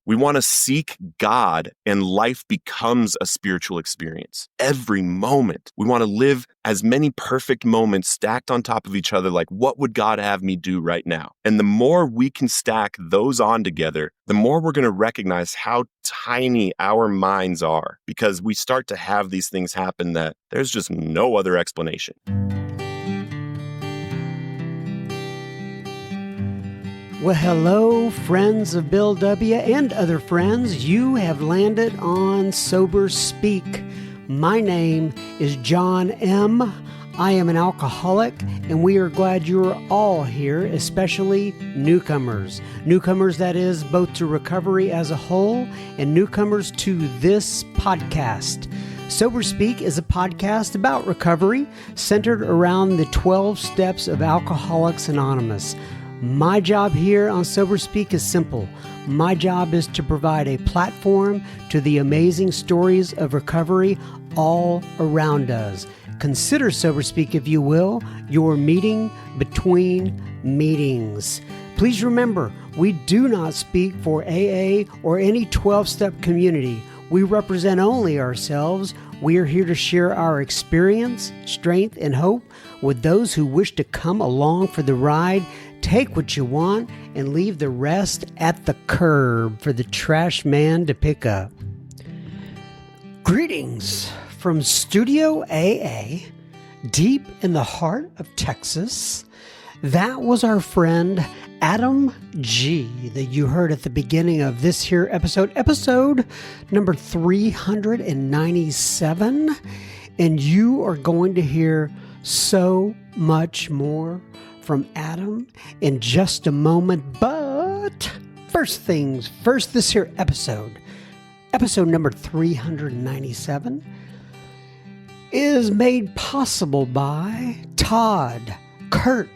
We want to seek God, and life becomes a spiritual experience. Every moment. We want to live as many perfect moments stacked on top of each other, like, what would God have me do right now? And the more we can stack those on together, the more we're going to recognize how tiny our minds are, because we start to have these things happen that there's just no other explanation. Well, hello, friends of Bill W. and other friends. You have landed on Sober Speak. My name is John M. I am an alcoholic, and we are glad you are all here, especially newcomers. Newcomers, that is, both to recovery as a whole and newcomers to this podcast. Sober Speak is a podcast about recovery centered around the 12 steps of Alcoholics Anonymous. My job here on Sober Speak is simple. My job is to provide a platform to the amazing stories of recovery all around us. Consider Sober Speak, if you will, your meeting between meetings. Please remember, we do not speak for AA or any 12-step community. We represent only ourselves. We are here to share our experience, strength, and hope with those who wish to come along for the ride. Take what you want and leave the rest at the curb for the trash man to pick up. Greetings from Studio AA, deep in the heart of Texas. That was our friend Adam G. that you heard at the beginning of this here episode number 397. And you are going to hear so much more from Adam in just a moment. But first things first, this here episode number 397, is made possible by Todd, Kurt,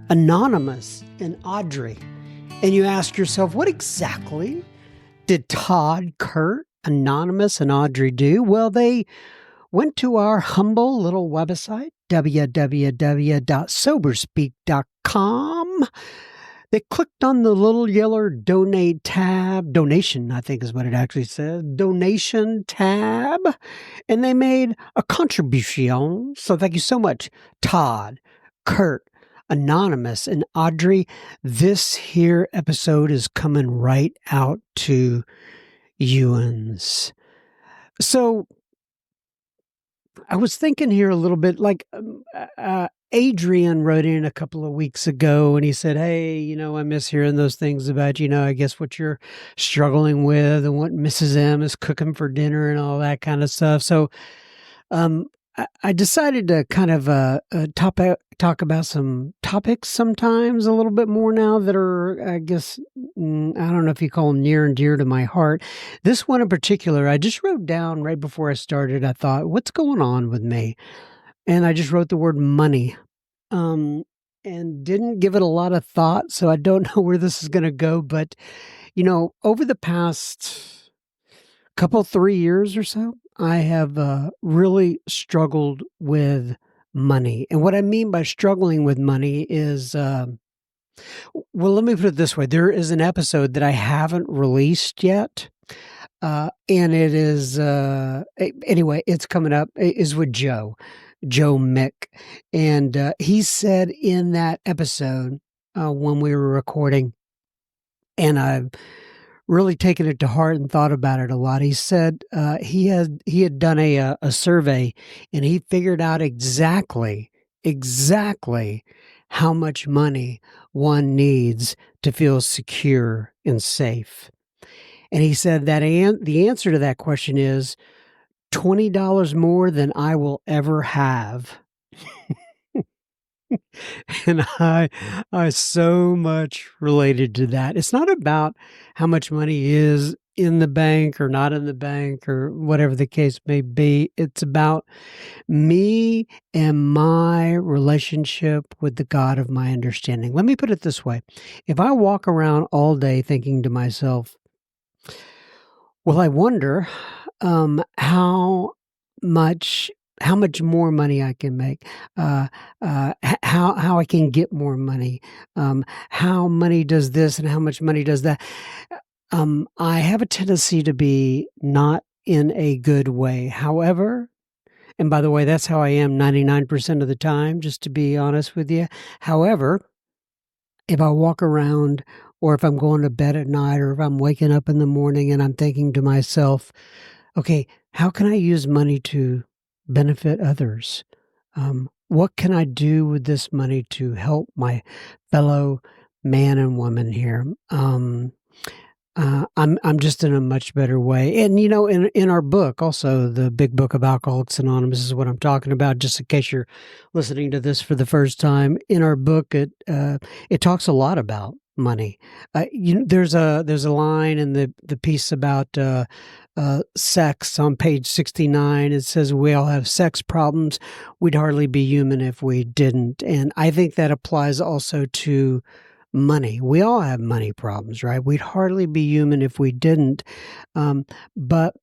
Anonymous, and Audrey. And you ask yourself, what exactly did Todd, Kurt, Anonymous, and Audrey do? Well, they went to our humble little website, www.soberspeak.com. They clicked on the little yellow donate tab, donation, I think is what it actually says, donation tab, and they made a contribution. So thank you so much, Todd, Kurt, Anonymous, and Audrey. This here episode is coming right out to you'ns. So I was thinking here a little bit, like Adrian wrote in a couple of weeks ago and he said, hey, I miss hearing those things about, I guess what you're struggling with and what Mrs. M is cooking for dinner and all that kind of stuff. So I decided to kind of talk about some topics sometimes a little bit more now that are, I guess, I don't know if you call them near and dear to my heart. This one in particular, I just wrote down right before I started. I thought, what's going on with me? And I just wrote the word money and didn't give it a lot of thought. So I don't know where this is going to go. But, over the past 3 years or so, I have really struggled with money. And what I mean by struggling with money is, well, let me put it this way. There is an episode that I haven't released yet. And it is, anyway, it's coming up, is with Joe Mick. And he said in that episode when we were recording, and I've really taken it to heart and thought about it a lot. He said he had done a survey, and he figured out exactly how much money one needs to feel secure and safe. And he said that the answer to that question is $20 more than I will ever have. And I so much related to that. It's not about how much money is in the bank or not in the bank or whatever the case may be. It's about me and my relationship with the God of my understanding. Let me put it this way. If I walk around all day thinking to myself, well, I wonder how much more money I can make, how I can get more money, how money does this and how much money does that. I have a tendency to be not in a good way. However, and by the way, that's how I am 99% of the time, just to be honest with you. However, if I walk around or if I'm going to bed at night or if I'm waking up in the morning and I'm thinking to myself, okay, how can I use money to benefit others? What can I do with this money to help my fellow man and woman here? I'm just in a much better way. And in our book, also the Big Book of Alcoholics Anonymous is what I'm talking about. Just in case you're listening to this for the first time, in our book, it talks a lot about money. There's a line in the piece about sex on page 69. It says we all have sex problems. We'd hardly be human if we didn't. And I think that applies also to money. We all have money problems, right? We'd hardly be human if we didn't. But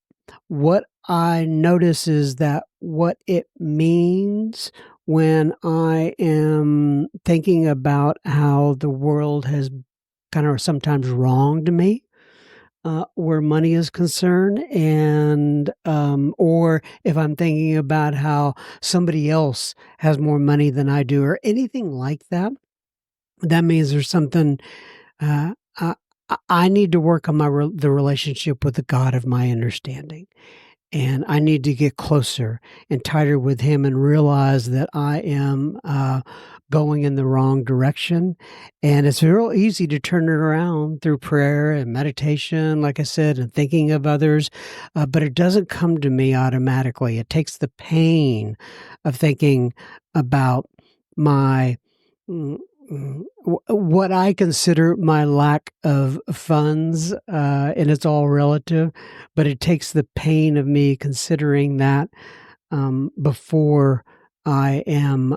what I notice is that what it means when I am thinking about how the world has kind of sometimes wronged me, where money is concerned, and or if I'm thinking about how somebody else has more money than I do, or anything like that, that means there's something uh, I need to work on the relationship with the God of my understanding. And I need to get closer and tighter with him and realize that I am going in the wrong direction. And it's real easy to turn it around through prayer and meditation, like I said, and thinking of others. But it doesn't come to me automatically. It takes the pain of thinking about my what I consider my lack of funds, and it's all relative, but it takes the pain of me considering that before I am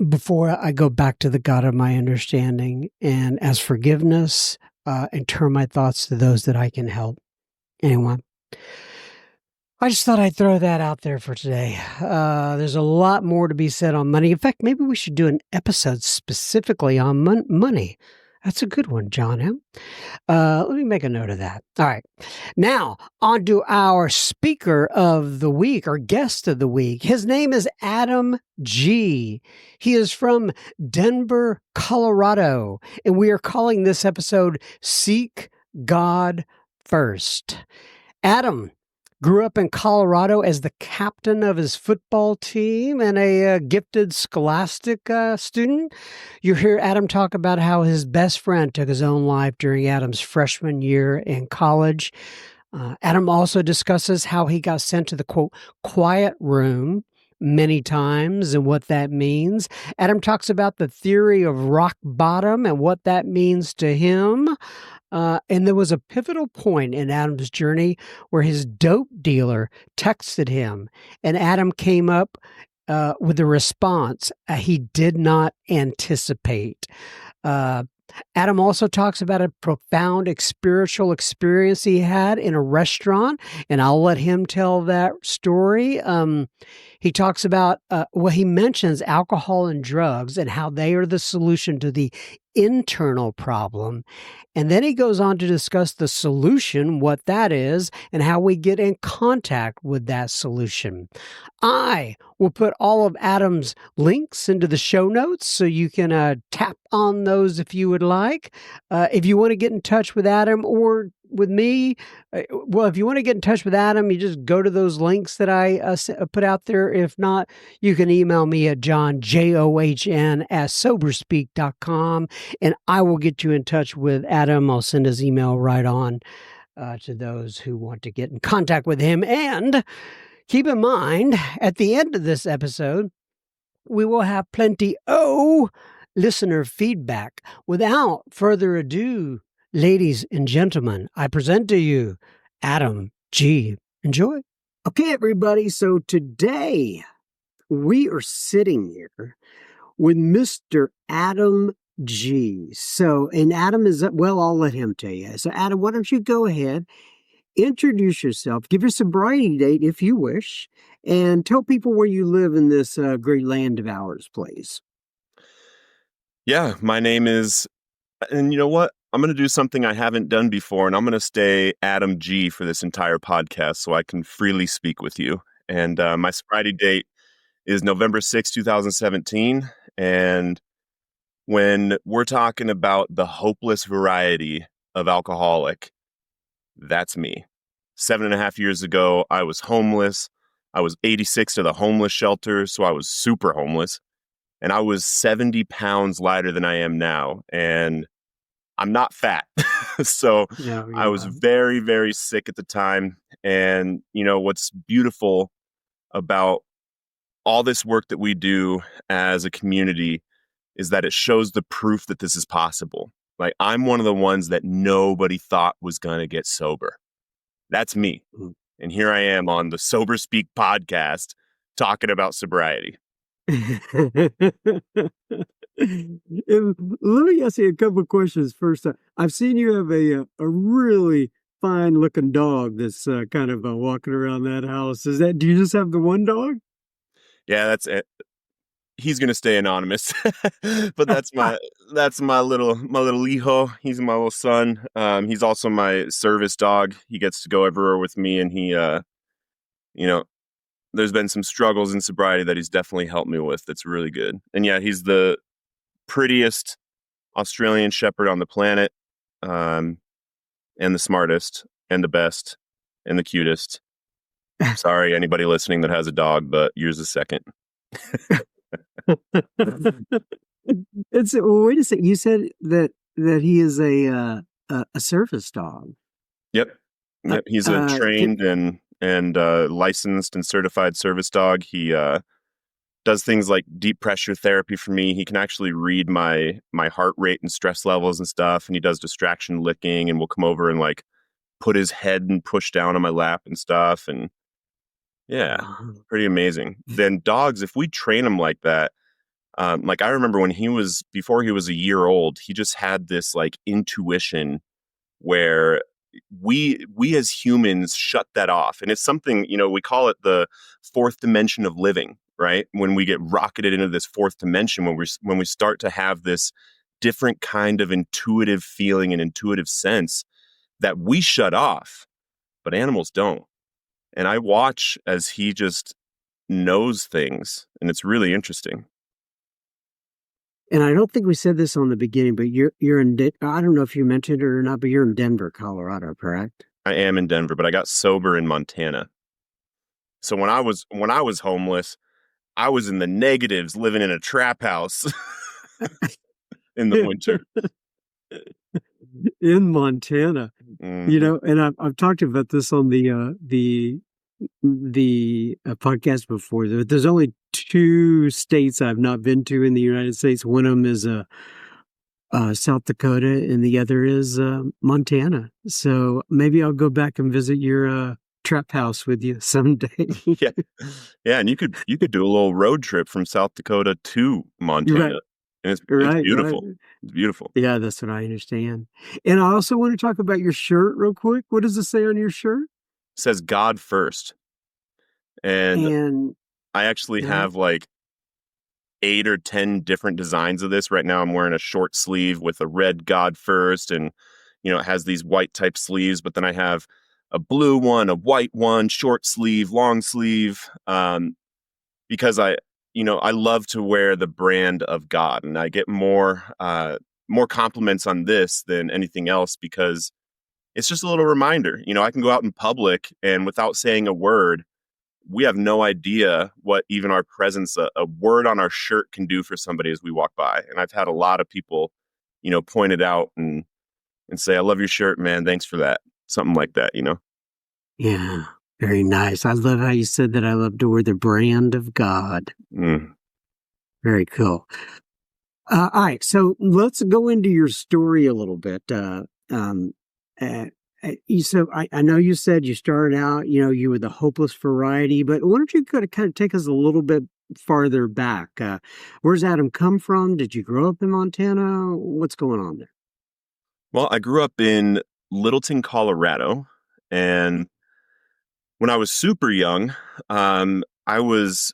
before I go back to the God of my understanding and ask forgiveness and turn my thoughts to those that I can help. Anyway, I just thought I'd throw that out there for today. There's a lot more to be said on money. In fact, maybe we should do an episode specifically on money. That's a good one, John M. Let me make a note of that. All right. Now, on to our speaker of the week, our guest of the week. His name is Adam G. He is from Denver, Colorado, and we are calling this episode Seek God First. Adam grew up in Colorado as the captain of his football team and a gifted scholastic student. You hear Adam talk about how his best friend took his own life during Adam's freshman year in college. Adam also discusses how he got sent to the, quote, quiet room many times and what that means. Adam talks about the theory of rock bottom and what that means to him. And there was a pivotal point in Adam's journey where his dope dealer texted him, and Adam came up with a response he did not anticipate. Adam also talks about a profound spiritual experience he had in a restaurant, and I'll let him tell that story. He talks about, he mentions alcohol and drugs and how they are the solution to the internal problem. And then he goes on to discuss the solution, what that is, and how we get in contact with that solution. I will put all of Adam's links into the show notes so you can tap on those if you would like. If you want to get in touch with Adam or with me, if you want to get in touch with Adam, you just go to those links that I put out there. If not, you can email me at john@soberspeak.com, and I will get you in touch with Adam. I'll send his email right on to those who want to get in contact with him. And keep in mind, at the end of this episode, we will have plenty listener feedback. Without further ado, ladies and gentlemen, I present to you Adam G. Enjoy. Okay, everybody. So today we are sitting here with Mr. Adam G. So, and Adam is, well, I'll let him tell you. So, Adam, why don't you go ahead, introduce yourself, give your sobriety date if you wish, and tell people where you live in this great land of ours, please. Yeah, my name is And you know what? I'm going to do something I haven't done before, and I'm going to stay Adam G for this entire podcast so I can freely speak with you. And my sobriety date is November 2017. And when we're talking about the hopeless variety of alcoholic, that's me. 7.5 years ago, I was homeless. I was 86 to the homeless shelter, so I was super homeless. And I was 70 pounds lighter than I am now. And I'm not fat. So No, I you're was not. very, very sick at the time. And, what's beautiful about all this work that we do as a community is that it shows the proof that this is possible. Like, I'm one of the ones that nobody thought was going to get sober. That's me. Mm. And here I am on the Sober Speak podcast talking about sobriety. And let me ask you a couple of questions first. I've seen you have a really fine looking dog that's kind of walking around that house. Do you just have the one dog? Yeah, that's it. He's gonna stay anonymous, but that's my little hijo. He's my little son. He's also my service dog. He gets to go everywhere with me, and you know, there's been some struggles in sobriety that he's definitely helped me with. That's really good. And yeah, he's the prettiest Australian Shepherd on the planet, and the smartest, and the best, and the cutest. Sorry, anybody listening that has a dog, but yours is second. Wait a second. You said that he is a service dog. Yep. Uh, Yep. He's a can, trained and licensed and certified service dog. He does things like deep pressure therapy for me. He can actually read my heart rate and stress levels and stuff. And he does distraction licking and will come over and like put his head and push down on my lap and stuff. And yeah, pretty amazing. Then dogs, if we train them like that, like I remember before he was a year old, he just had this like intuition where we as humans shut that off. And it's something, we call it the fourth dimension of living, right? When we get rocketed into this fourth dimension, when we start to have this different kind of intuitive feeling and intuitive sense that we shut off, but animals don't. And I watch as he just knows things, and it's really interesting. And I don't think we said this on the beginning, but you're in. I don't know if you mentioned it or not, but you're in Denver, Colorado, correct? I am in Denver, but I got sober in Montana. So when I was homeless, I was in the negatives living in a trap house in the winter. In Montana, Mhm. and I've talked about this on the podcast before. There's only two states I've not been to in the United States. One of them is South Dakota, and the other is Montana. So maybe I'll go back and visit your trap house with you someday. Yeah. Yeah, and you could do a little road trip from South Dakota to Montana. Right, And it's right. beautiful. It's beautiful. Yeah, that's what I understand. And I also want to talk about your shirt real quick. What does it say on your shirt? It says God first. And And I actually yeah, have like 8 or 10 different designs of this. Right now I'm wearing a short sleeve with a red God first, and it has these white type sleeves, but then I have a blue one, a white one, short sleeve, long sleeve, because I love to wear the brand of God, and I get more compliments on this than anything else because it's just a little reminder. I can go out in public and without saying a word, we have no idea what even our presence, a word on our shirt can do for somebody as we walk by. And I've had a lot of people, point it out and say, "I love your shirt, man. Thanks for that." Something like that. yeah, very nice. I love how you said that. I love to wear the brand of God. Mm. Very cool. All right, so let's go into your story a little bit. Um, uh, so I know you said you started out, you were the hopeless variety, but why don't you kind of take us a little bit farther back? Where's Adam come from? Did you grow up in Montana? What's going on there? Well, I grew up in Littleton, Colorado, and when I was super young, I was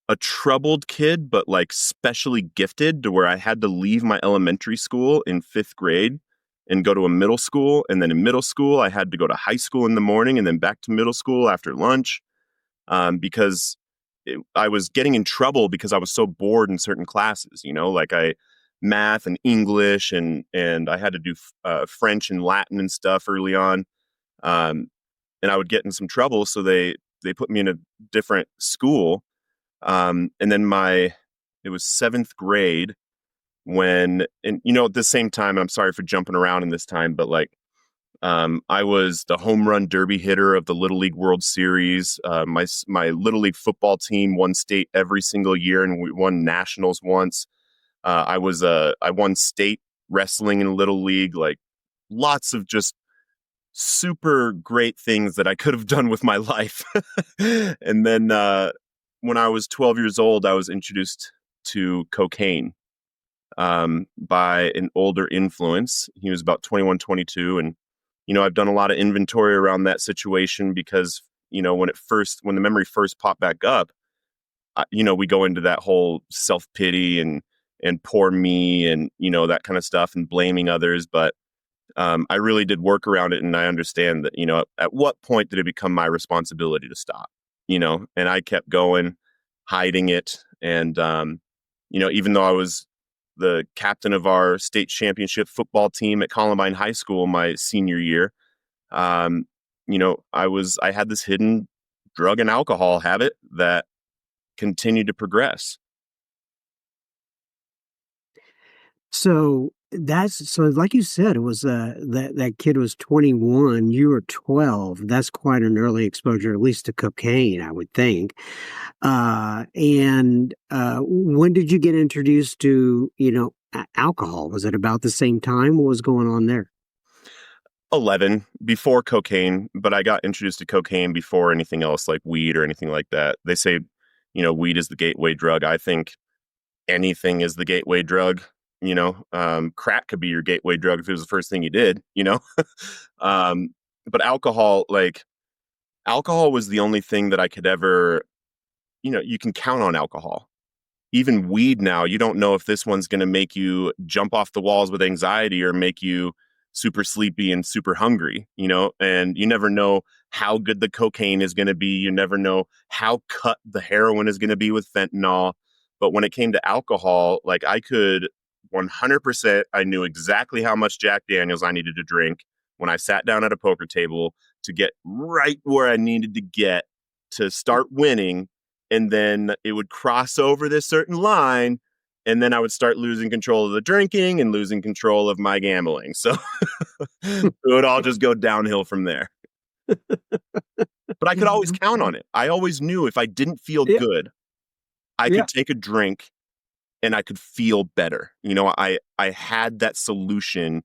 a troubled kid, but like specially gifted to where I had to leave my elementary school in fifth grade and go to a middle school. And then in middle school, I had to go to high school in the morning and then back to middle school after lunch, because I was getting in trouble because I was so bored in certain classes, like math and English, and I had to do French and Latin and stuff early on. Um, and I would get in some trouble. So they put me in a different school. And then it was seventh grade and at the same time, I'm sorry for jumping around in this time, but like, I was the home run derby hitter of the Little League World Series. My Little League football team won state every single year, and we won nationals once. I won state wrestling in Little League, like lots of just super great things that I could have done with my life. And then when I was 12 years old, I was introduced to cocaine by an older influence. He was about 21, 22. And, I've done a lot of inventory around that situation because, when the memory first popped back up, we go into that whole self-pity and poor me and, that kind of stuff and blaming others. But I really did work around it. And I understand that, at what point did it become my responsibility to stop, and I kept going, hiding it. And, even though I was the captain of our state championship football team at Columbine High School my senior year, I had this hidden drug and alcohol habit that continued to progress. So like you said, it was that kid was 21, you were 12. That's quite an early exposure, at least to cocaine, I would think. And when did you get introduced to, alcohol? Was it about the same time? What was going on there? 11 before cocaine, but I got introduced to cocaine before anything else like weed or anything like that. They say, weed is the gateway drug. I think anything is the gateway drug. Crack could be your gateway drug if it was the first thing you did, um, but alcohol was the only thing that I could ever, you can count on alcohol. Even weed now, you don't know if this one's going to make you jump off the walls with anxiety or make you super sleepy and super hungry, and you never know how good the cocaine is going to be. You never know how cut the heroin is going to be with fentanyl. But when it came to alcohol, like I could 100%, I knew exactly how much Jack Daniels I needed to drink when I sat down at a poker table to get right where I needed to get to start winning. And then it would cross over this certain line. And then I would start losing control of the drinking and losing control of my gambling. So it would all just go downhill from there. But I could always count on it. I always knew if I didn't feel good, I could take a drink and I could feel better. I had that solution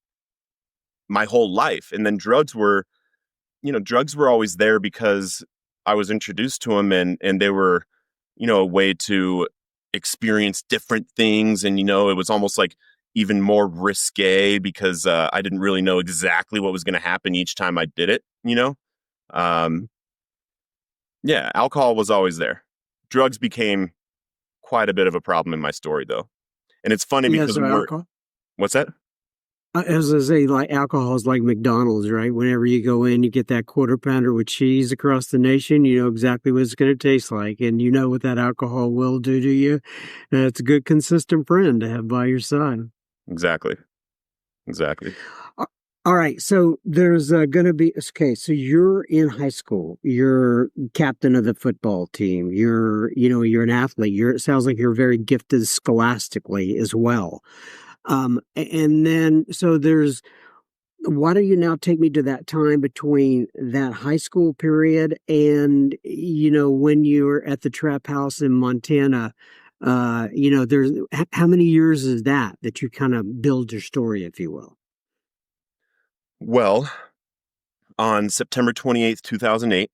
my whole life. And then drugs were always there because I was introduced to them and they were, a way to experience different things. And, it was almost like even more risque because I didn't really know exactly what was going to happen each time I did it, Yeah, alcohol was always there. Drugs became quite a bit of a problem in my story, though. And it's funny because alcohol. What's that? As I say, like alcohol is like McDonald's, right? Whenever you go in, you get that quarter pounder with cheese across the nation. You know exactly what it's going to taste like, and you know what that alcohol will do to you. It's a good, consistent friend to have by your side. Exactly. All right. So there's going to be, okay. So you're in high school. You're captain of the football team. You're an athlete. It sounds like you're very gifted scholastically as well. And then, so why don't you now take me to that time between that high school period and, when you were at the trap house in Montana, there's, how many years is that you kind of build your story, if you will? Well, on September 28th, 2008,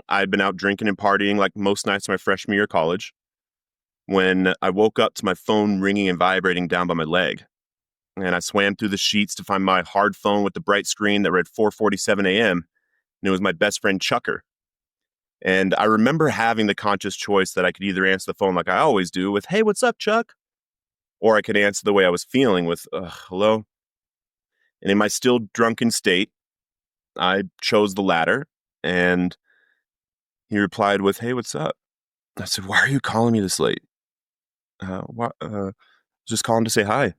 I'd been out drinking and partying like most nights of my freshman year of college when I woke up to my phone ringing and vibrating down by my leg. And I swam through the sheets to find my hard phone with the bright screen that read 4:47 a.m. And it was my best friend Chucker. And I remember having the conscious choice that I could either answer the phone like I always do with, "Hey, what's up, Chuck?" Or I could answer the way I was feeling with, "Hello." And in my still drunken state, I chose the latter. And he replied with, "Hey, what's up?" I said, "Why are you calling me this late?" What? Just calling to say hi.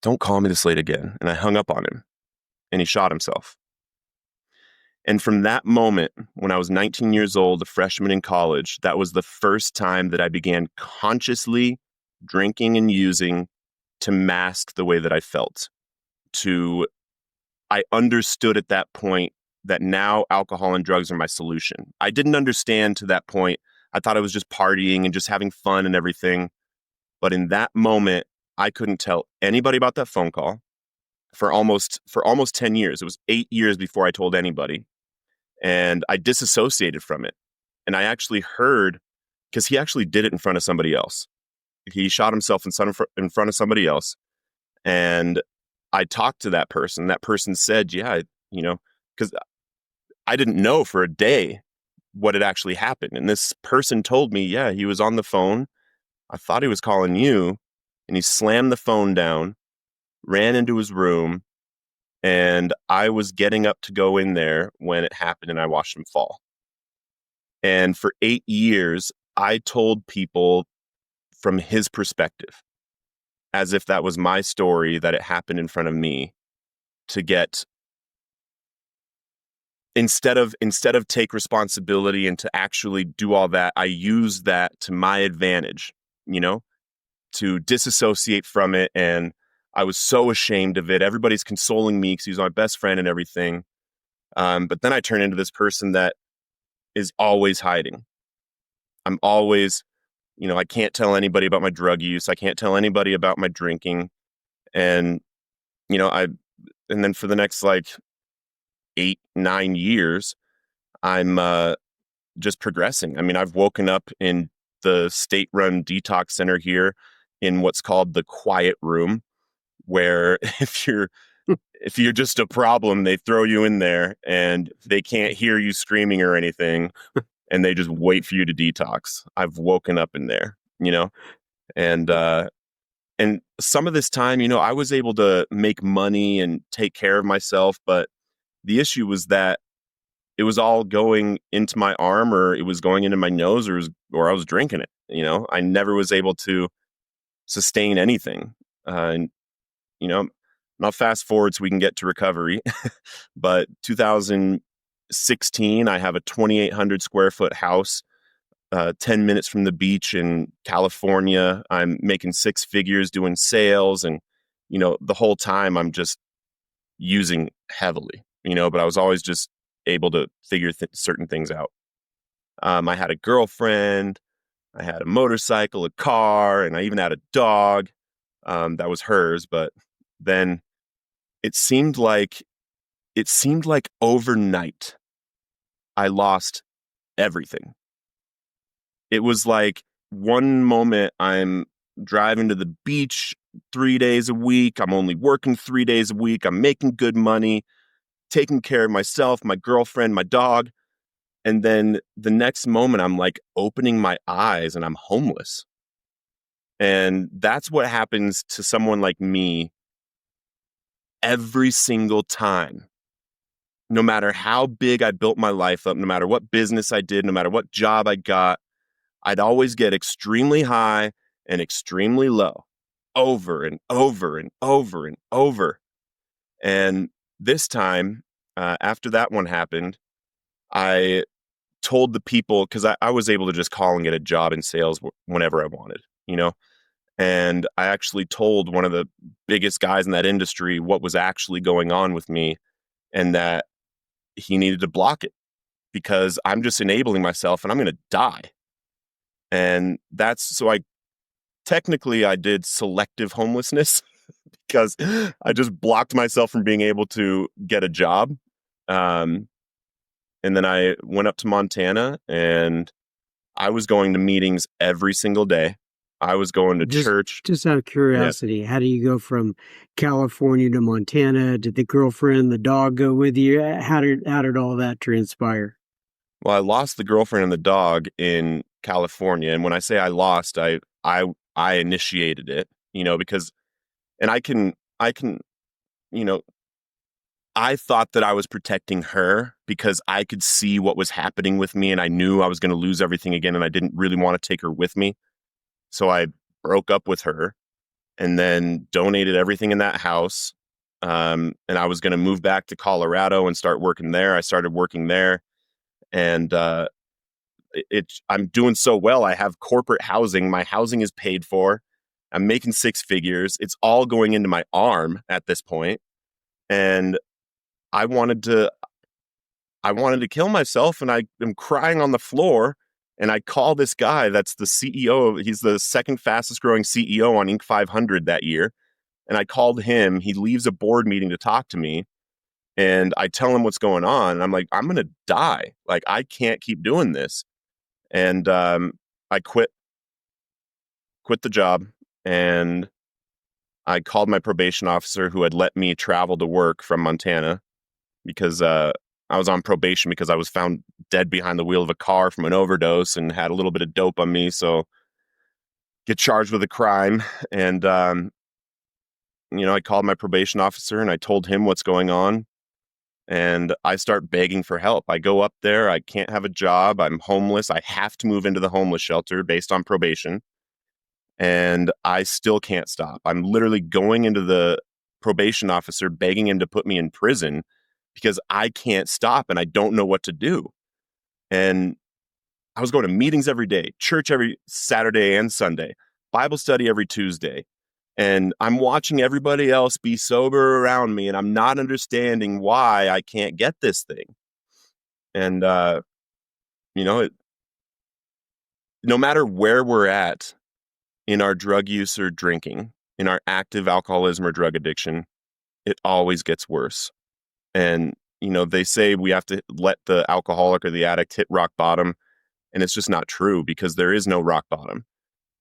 "Don't call me this late again." And I hung up on him, and he shot himself. And from that moment, when I was 19 years old, a freshman in college, that was the first time that I began consciously drinking and using to mask the way that I felt. I understood at that point that now alcohol and drugs are my solution. I didn't understand to that point. I thought I was just partying and just having fun and everything. But in that moment, I couldn't tell anybody about that phone call for almost 10 years. It was 8 years before I told anybody. And I disassociated from it. And I actually heard, because he actually did it in front of somebody else. He shot himself in front of somebody else. And I talked to that person. That person said, yeah, because I didn't know for a day what had actually happened. And this person told me, yeah, he was on the phone. I thought he was calling you. And he slammed the phone down, ran into his room. And I was getting up to go in there when it happened, and I watched him fall. And for 8 years, I told people from his perspective, as if that was my story, that it happened in front of me, to get, instead of take responsibility and to actually do all that, I used that to my advantage, to disassociate from it. And I was so ashamed of it. Everybody's consoling me because he's my best friend and everything. But then I turn into this person that is always hiding. I'm always, I can't tell anybody about my drug use. I can't tell anybody about my drinking. And, and then for the next 8-9 years, I'm just progressing. I mean, I've woken up in the state-run detox center here in what's called the quiet room, where if you're just a problem, they throw you in there and they can't hear you screaming or anything, and they just wait for you to detox. I've woken up in there, and some of this time, I was able to make money and take care of myself, but the issue was that it was all going into my arm, or it was going into my nose, or I was drinking it. I never was able to sustain anything. And I'll fast forward so we can get to recovery. But 2016, I have a 2,800 square foot house, 10 minutes from the beach in California. I'm making 6 figures doing sales. And, the whole time I'm just using heavily, but I was always just able to figure certain things out. I had a girlfriend, I had a motorcycle, a car, and I even had a dog that was hers. But then it seemed like overnight I lost everything. It was like one moment I'm driving to the beach 3 days a week. I'm only working 3 days a week. I'm making good money, taking care of myself, my girlfriend, my dog. And then the next moment I'm opening my eyes and I'm homeless. And that's what happens to someone like me every single time. No matter how big I built my life up, no matter what business I did, no matter what job I got, I'd always get extremely high and extremely low, over and over and over and over. And this time, after that one happened, I told the people, because I was able to just call and get a job in sales whenever I wanted, and I actually told one of the biggest guys in that industry what was actually going on with me, and that he needed to block it because I'm just enabling myself and I'm going to die. And so I did selective homelessness because I just blocked myself from being able to get a job. And then I went up to Montana, and I was going to meetings every single day. I was going to church. Just out of curiosity, How do you go from California to Montana? Did the girlfriend, the dog go with you? How did all that transpire? Well, I lost the girlfriend and the dog in California, and when I say I lost, I initiated it, because and I can, you know, I thought that I was protecting her because I could see what was happening with me and I knew I was going to lose everything again and I didn't really want to take her with me. So I broke up with her and then donated everything in that house. And I was going to move back to Colorado and start working there. I started working there, and I'm doing so well. I have corporate housing. My housing is paid for. I'm making six figures. It's all going into my arm at this point, and I wanted to I wanted to kill myself, and I am crying on the floor. And I call this guy that's the CEO. He's the second fastest growing CEO on Inc. 500 that year. And I called him. He leaves a board meeting to talk to me. And I tell him what's going on. And I'm like, I'm going to die. Like, I can't keep doing this. And I quit the job. And I called my probation officer who had let me travel to work from Montana because I was on probation because I was found dead behind the wheel of a car from an overdose and had a little bit of dope on me. So get charged with a crime. And, I called my probation officer and I told him what's going on. And I start begging for help. I go up there. I can't have a job. I'm homeless. I have to move into the homeless shelter based on probation. And I still can't stop. I'm literally going into the probation officer, begging him to put me in prison because I can't stop and I don't know what to do. And I was going to meetings every day, church every Saturday and Sunday, Bible study every Tuesday. And I'm watching everybody else be sober around me, and I'm not understanding why I can't get this thing. And, no matter where we're at in our drug use or drinking, in our active alcoholism or drug addiction, it always gets worse. And, they say we have to let the alcoholic or the addict hit rock bottom. And it's just not true because there is no rock bottom.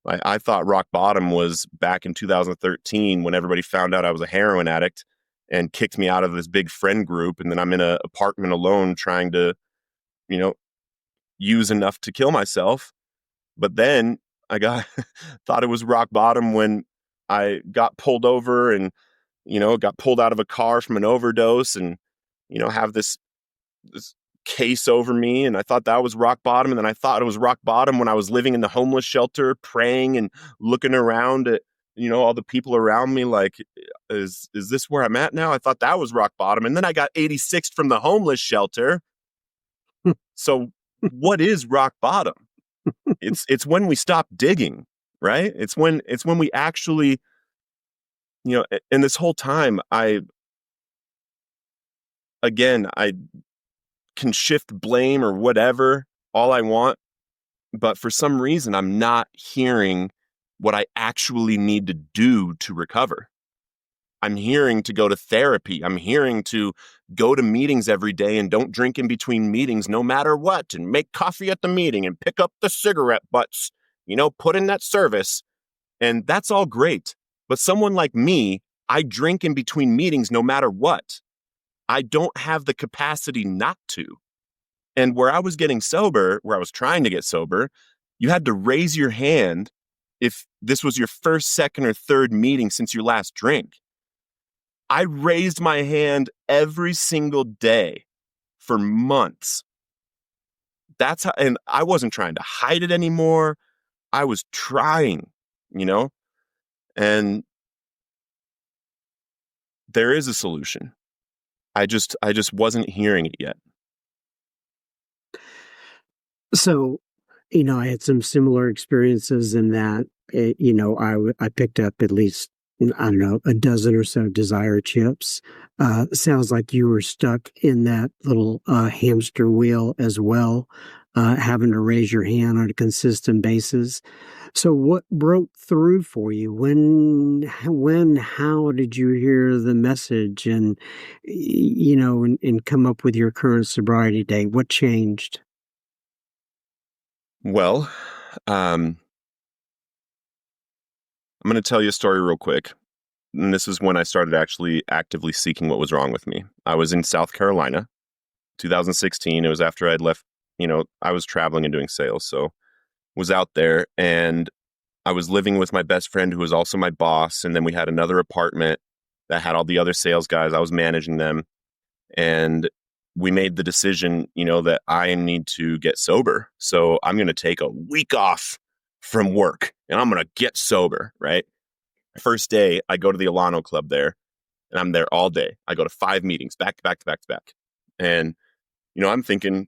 I thought rock bottom was back in 2013 when everybody found out I was a heroin addict and kicked me out of this big friend group. And then I'm in an apartment alone trying to, use enough to kill myself. But then I thought it was rock bottom when I got pulled over and, got pulled out of a car from an overdose and, have this case over me, and I thought that was rock bottom. And then I thought it was rock bottom when I was living in the homeless shelter, praying and looking around at all the people around me like, is this where I'm at now? I thought that was rock bottom, and then I got 86th from the homeless shelter. So what is rock bottom? It's when we stop digging, right? It's when we actually, and this whole time I can shift blame or whatever all I want, but for some reason I'm not hearing what I actually need to do to recover. I'm hearing to go to therapy. I'm hearing to go to meetings every day and don't drink in between meetings no matter what, and make coffee at the meeting and pick up the cigarette butts, put in that service. And that's all great. But someone like me, I drink in between meetings no matter what. I don't have the capacity not to. And where I was getting sober, where I was trying to get sober, you had to raise your hand if this was your first, second, or third meeting since your last drink. I raised my hand every single day for months. That's how, and I wasn't trying to hide it anymore. I was trying, and there is a solution. I just wasn't hearing it yet. So, I had some similar experiences in that, I picked up at least, I don't know, a dozen or so Desire chips. Sounds like you were stuck in that little hamster wheel as well, having to raise your hand on a consistent basis. So what broke through for you? How did you hear the message and, and come up with your current sobriety date? What changed? Well, I'm going to tell you a story real quick. And this is when I started actually actively seeking what was wrong with me. I was in South Carolina, 2016. It was after I'd left I was traveling and doing sales. So was out there, and I was living with my best friend who was also my boss. And then we had another apartment that had all the other sales guys. I was managing them. And we made the decision, that I need to get sober. So I'm going to take a week off from work and I'm going to get sober, right? First day, I go to the Alano Club there and I'm there all day. I go to 5 meetings back to back to back to back. And, I'm thinking,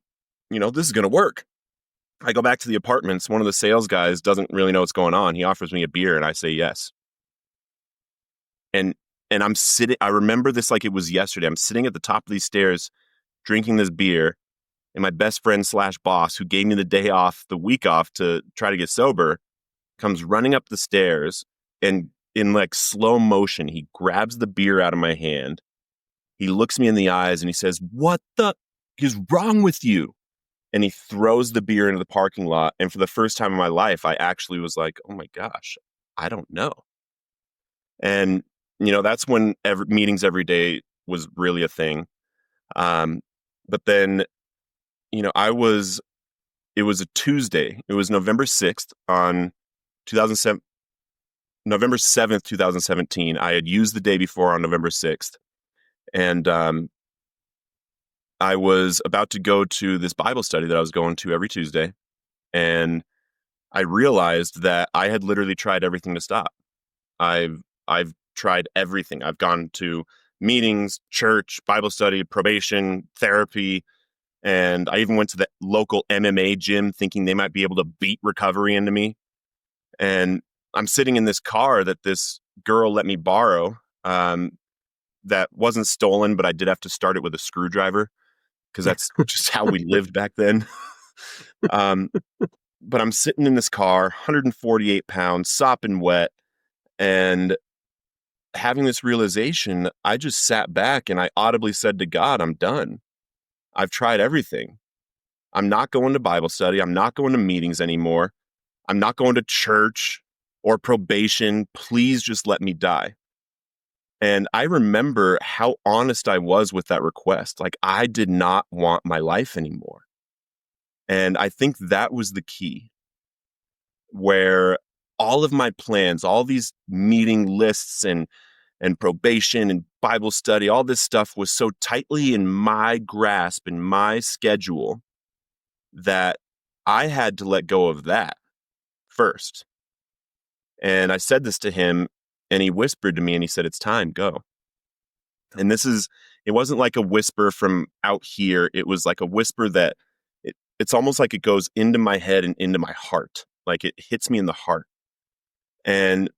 this is going to work. I go back to the apartments. One of the sales guys doesn't really know what's going on. He offers me a beer and I say yes. And I'm sitting, I remember this like it was yesterday. I'm sitting at the top of these stairs drinking this beer, and my best friend / boss, who gave me the week off to try to get sober, comes running up the stairs, and in like slow motion, he grabs the beer out of my hand. He looks me in the eyes and he says, "What the is wrong with you?" And he throws the beer into the parking lot. And for the first time in my life, I actually was like, oh my gosh, I don't know. And, that's when meetings every day was really a thing. But then, it was a Tuesday. It was November 6th on 2007, November 7th, 2017. I had used the day before on November 6th. And I was about to go to this Bible study that I was going to every Tuesday. And I realized that I had literally tried everything to stop. I've tried everything. I've gone to meetings, church, Bible study, probation, therapy, and I even went to the local MMA gym thinking they might be able to beat recovery into me. And I'm sitting in this car that this girl let me borrow, that wasn't stolen, but I did have to start it with a screwdriver because that's just how we lived back then. But I'm sitting in this car, 148 pounds, sopping wet, and having this realization. I just sat back and I audibly said to God, I'm done. I've tried everything. I'm not going to Bible study. I'm not going to meetings anymore. I'm not going to church or probation. Please just let me die. And I remember how honest I was with that request. Like, I did not want my life anymore. And I think that was the key, where all of my plans, all these meeting lists and probation and Bible study, all this stuff was so tightly in my grasp, in my schedule, that I had to let go of that first. And I said this to him, and he whispered to me and he said, "It's time, go." And it wasn't like a whisper from out here. It was like a whisper that it's almost like it goes into my head and into my heart. Like it hits me in the heart. And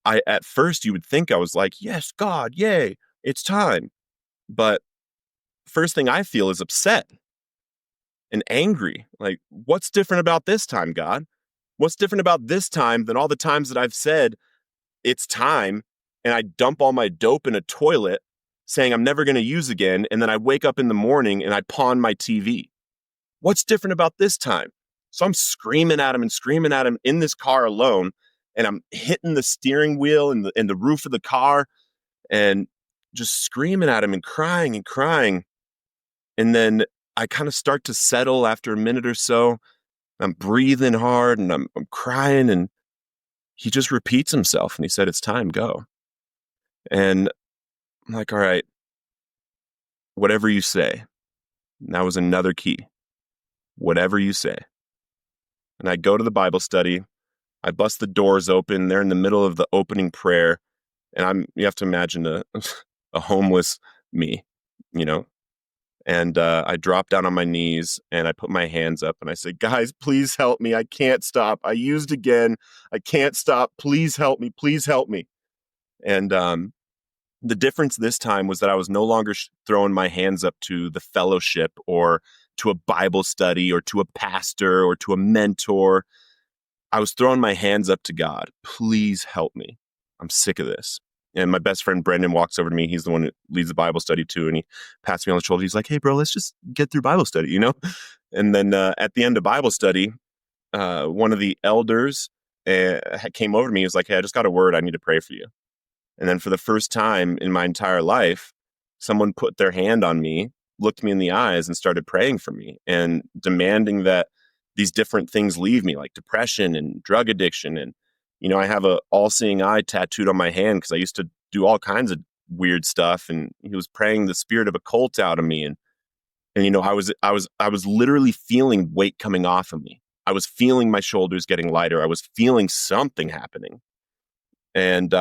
at first you would think I was like, yes, God, yay, it's time. But first thing I feel is upset and angry. Like, what's different about this time, God? What's different about this time than all the times that I've said it's time and I dump all my dope in a toilet saying I'm never going to use again, and then I wake up in the morning and I pawn my TV? What's different about this time? So I'm screaming at him in this car alone, and I'm hitting the steering wheel and the roof of the car and just screaming at him and crying and crying. And then I kind of start to settle after a minute or so. I'm breathing hard and I'm crying, and he just repeats himself and he said, "It's time, go." And I'm like, all right, whatever you say. And that was another key. Whatever you say. And I go to the Bible study. I bust the doors open. They're in the middle of the opening prayer. And you have to imagine a homeless me, And I drop down on my knees and I put my hands up and I say, "Guys, please help me. I can't stop. I used again. I can't stop. Please help me. Please help me." And the difference this time was that I was no longer throwing my hands up to the fellowship or to a Bible study or to a pastor or to a mentor. I was throwing my hands up to God. Please help me. I'm sick of this. And my best friend, Brendan, walks over to me. He's the one that leads the Bible study too. And he pats me on the shoulder. He's like, "Hey, bro, let's just get through Bible study, And then at the end of Bible study, one of the elders came over to me. He was like, "Hey, I just got a word. I need to pray for you." And then for the first time in my entire life, someone put their hand on me looked me in the eyes and started praying for me and demanding that these different things leave me, like depression and drug addiction. And, I have a all-seeing eye tattooed on my hand because I used to do all kinds of weird stuff. And he was praying the spirit of a cult out of me. And I was literally feeling weight coming off of me. I was feeling my shoulders getting lighter. I was feeling something happening. And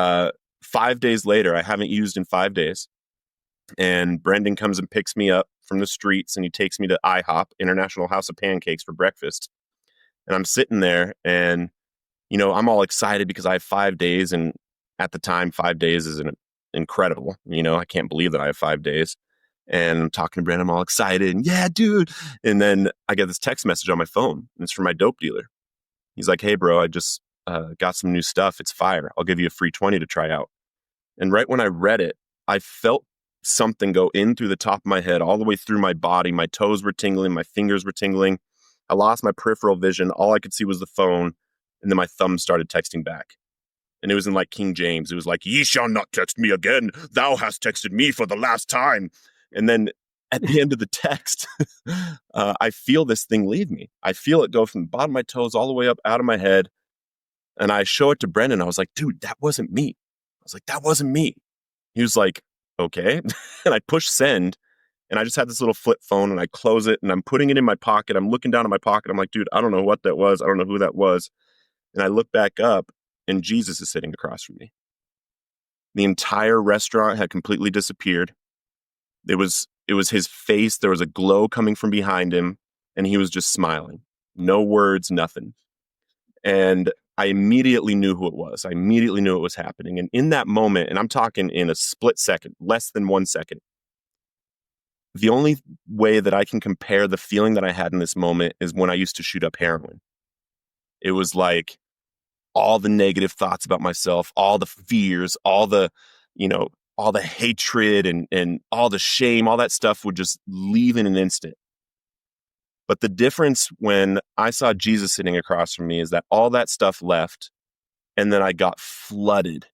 5 days later, I haven't used in 5 days. And Brendan comes and picks me up from the streets and he takes me to IHOP, International House of Pancakes, for breakfast. And I'm sitting there and, I'm all excited because I have 5 days. And at the time, 5 days is incredible. I can't believe that I have 5 days. And I'm talking to Brendan, I'm all excited. And yeah, dude. And then I get this text message on my phone. And it's from my dope dealer. He's like, hey, bro, I just got some new stuff. It's fire. I'll give you a free 20 to try out. And right when I read it, I felt something go in through the top of my head, all the way through my body. My toes were tingling. My fingers were tingling. I lost my peripheral vision. All I could see was the phone. And then my thumb started texting back. And it was in like King James. It was like, ye shall not text me again. Thou hast texted me for the last time. And then at the end of the text, I feel this thing leave me. I feel it go from the bottom of my toes all the way up out of my head. And I show it to Brendan. I was like, dude, that wasn't me. I was like, that wasn't me. He was like, okay. And I push send. And I just had this little flip phone and I close it and I'm putting it in my pocket. I'm looking down at my pocket. I'm like, dude, I don't know what that was. I don't know who that was. And I look back up and Jesus is sitting across from me. The entire restaurant had completely disappeared. It was his face. There was a glow coming from behind him and he was just smiling. No words, nothing. And I immediately knew who it was. I immediately knew it was happening. And in that moment, and I'm talking in a split second, less than 1 second, the only way that I can compare the feeling that I had in this moment is when I used to shoot up heroin. It was like all the negative thoughts about myself, all the fears, all the hatred and all the shame, all that stuff would just leave in an instant. But the difference when I saw Jesus sitting across from me is that all that stuff left, and then I got flooded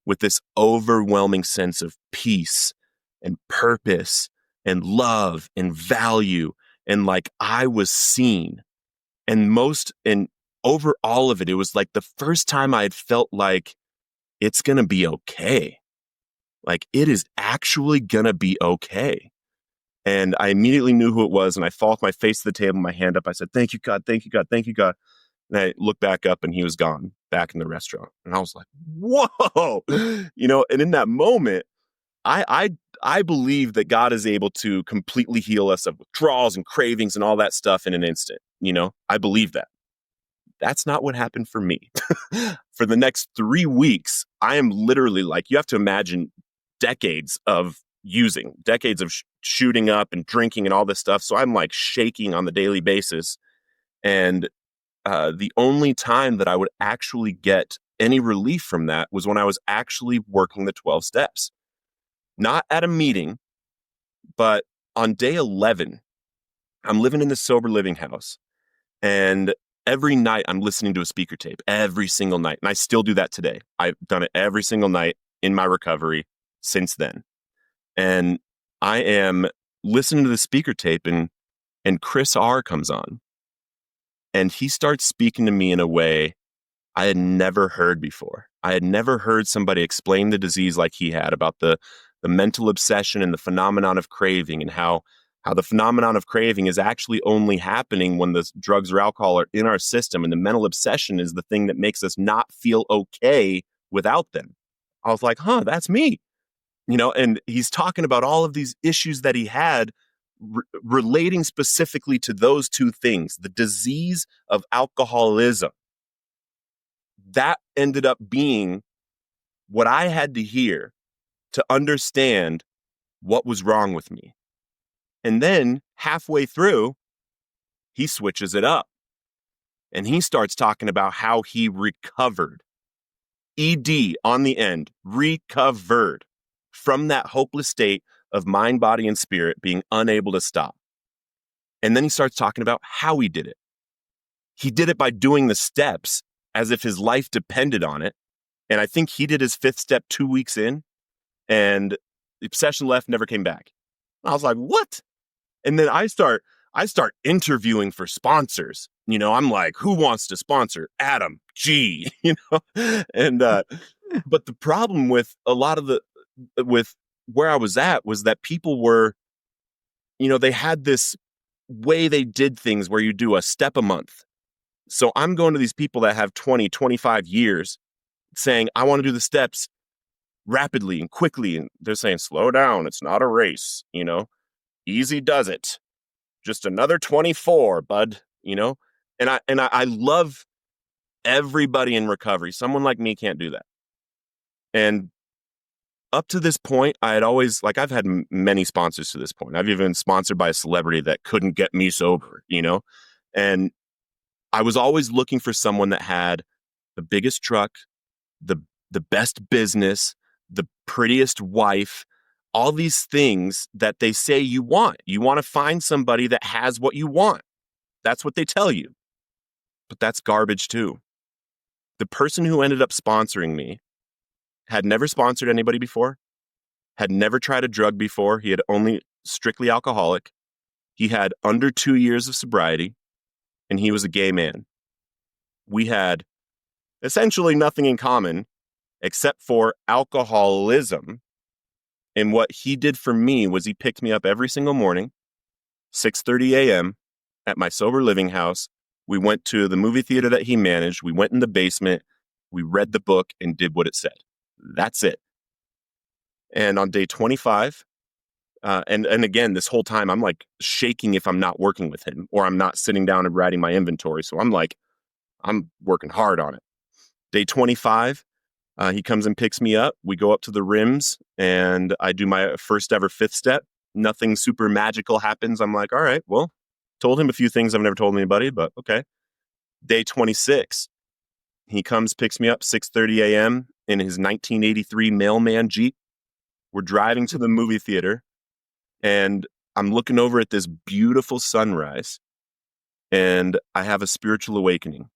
with this overwhelming sense of peace and purpose and love and value, and like I was seen. And over all of it, it was like the first time I had felt like it's going to be okay. Like it is actually going to be okay. And I immediately knew who it was. And I fall with my face to the table, my hand up. I said, thank you, God. Thank you, God. Thank you, God. And I looked back up and he was gone back in the restaurant. And I was like, whoa, and in that moment, I believe that God is able to completely heal us of withdrawals and cravings and all that stuff in an instant. I believe that. That's not what happened for me. For the next 3 weeks, I am literally like, you have to imagine decades of shooting up and drinking and all this stuff. So I'm like shaking on the daily basis. And the only time that I would actually get any relief from that was when I was actually working the 12 steps. Not at a meeting, but on day 11, I'm living in this sober living house. And every night I'm listening to a speaker tape, every single night. And I still do that today. I've done it every single night in my recovery since then. And I am listening to the speaker tape and Chris R comes on. And he starts speaking to me in a way I had never heard before. I had never heard somebody explain the disease like he had, about the mental obsession and the phenomenon of craving, and how the phenomenon of craving is actually only happening when the drugs or alcohol are in our system. And the mental obsession is the thing that makes us not feel okay without them. I was like, that's me. And he's talking about all of these issues that he had relating specifically to those two things, the disease of alcoholism. That ended up being what I had to hear to understand what was wrong with me. And then halfway through, he switches it up and he starts talking about how he recovered. ED on the end, recovered from that hopeless state of mind, body, and spirit being unable to stop. And then he starts talking about how he did it. He did it by doing the steps as if his life depended on it. And I think he did his 5th step 2 weeks in, and the obsession left, never came back. I was like, what? And then I start interviewing for sponsors. I'm like, who wants to sponsor Adam G? And but the problem with a lot of with where I was at was that people were, they had this way they did things where you do a step a month. So I'm going to these people that have 20, 25 years saying, I want to do the steps rapidly and quickly. And they're saying, slow down. It's not a race, easy does it. Just another 24, bud, And I love everybody in recovery. Someone like me can't do that. And up to this point, I had always, I've had many sponsors to this point. I've even been sponsored by a celebrity that couldn't get me sober, And I was always looking for someone that had the biggest truck, the best business, the prettiest wife, all these things that they say you want. You want to find somebody that has what you want. That's what they tell you. But that's garbage too. The person who ended up sponsoring me had never sponsored anybody before, had never tried a drug before. He had only strictly alcoholic. He had under 2 years of sobriety, and he was a gay man. We had essentially nothing in common except for alcoholism. And what he did for me was he picked me up every single morning, 6:30 a.m. at my sober living house. We went to the movie theater that he managed. We went in the basement. We read the book and did what it said. That's it. And on day 25, and again, this whole time, I'm like shaking if I'm not working with him or I'm not sitting down and writing my inventory. So I'm working hard on it. Day 25, he comes and picks me up. We go up to the rims and I do my first ever fifth step. Nothing super magical happens. I'm like, all right, well, told him a few things I've never told anybody, but okay. Day 26, he comes, picks me up 6:30 a.m. in his 1983 Mailman Jeep. We're driving to the movie theater and I'm looking over at this beautiful sunrise and I have a spiritual awakening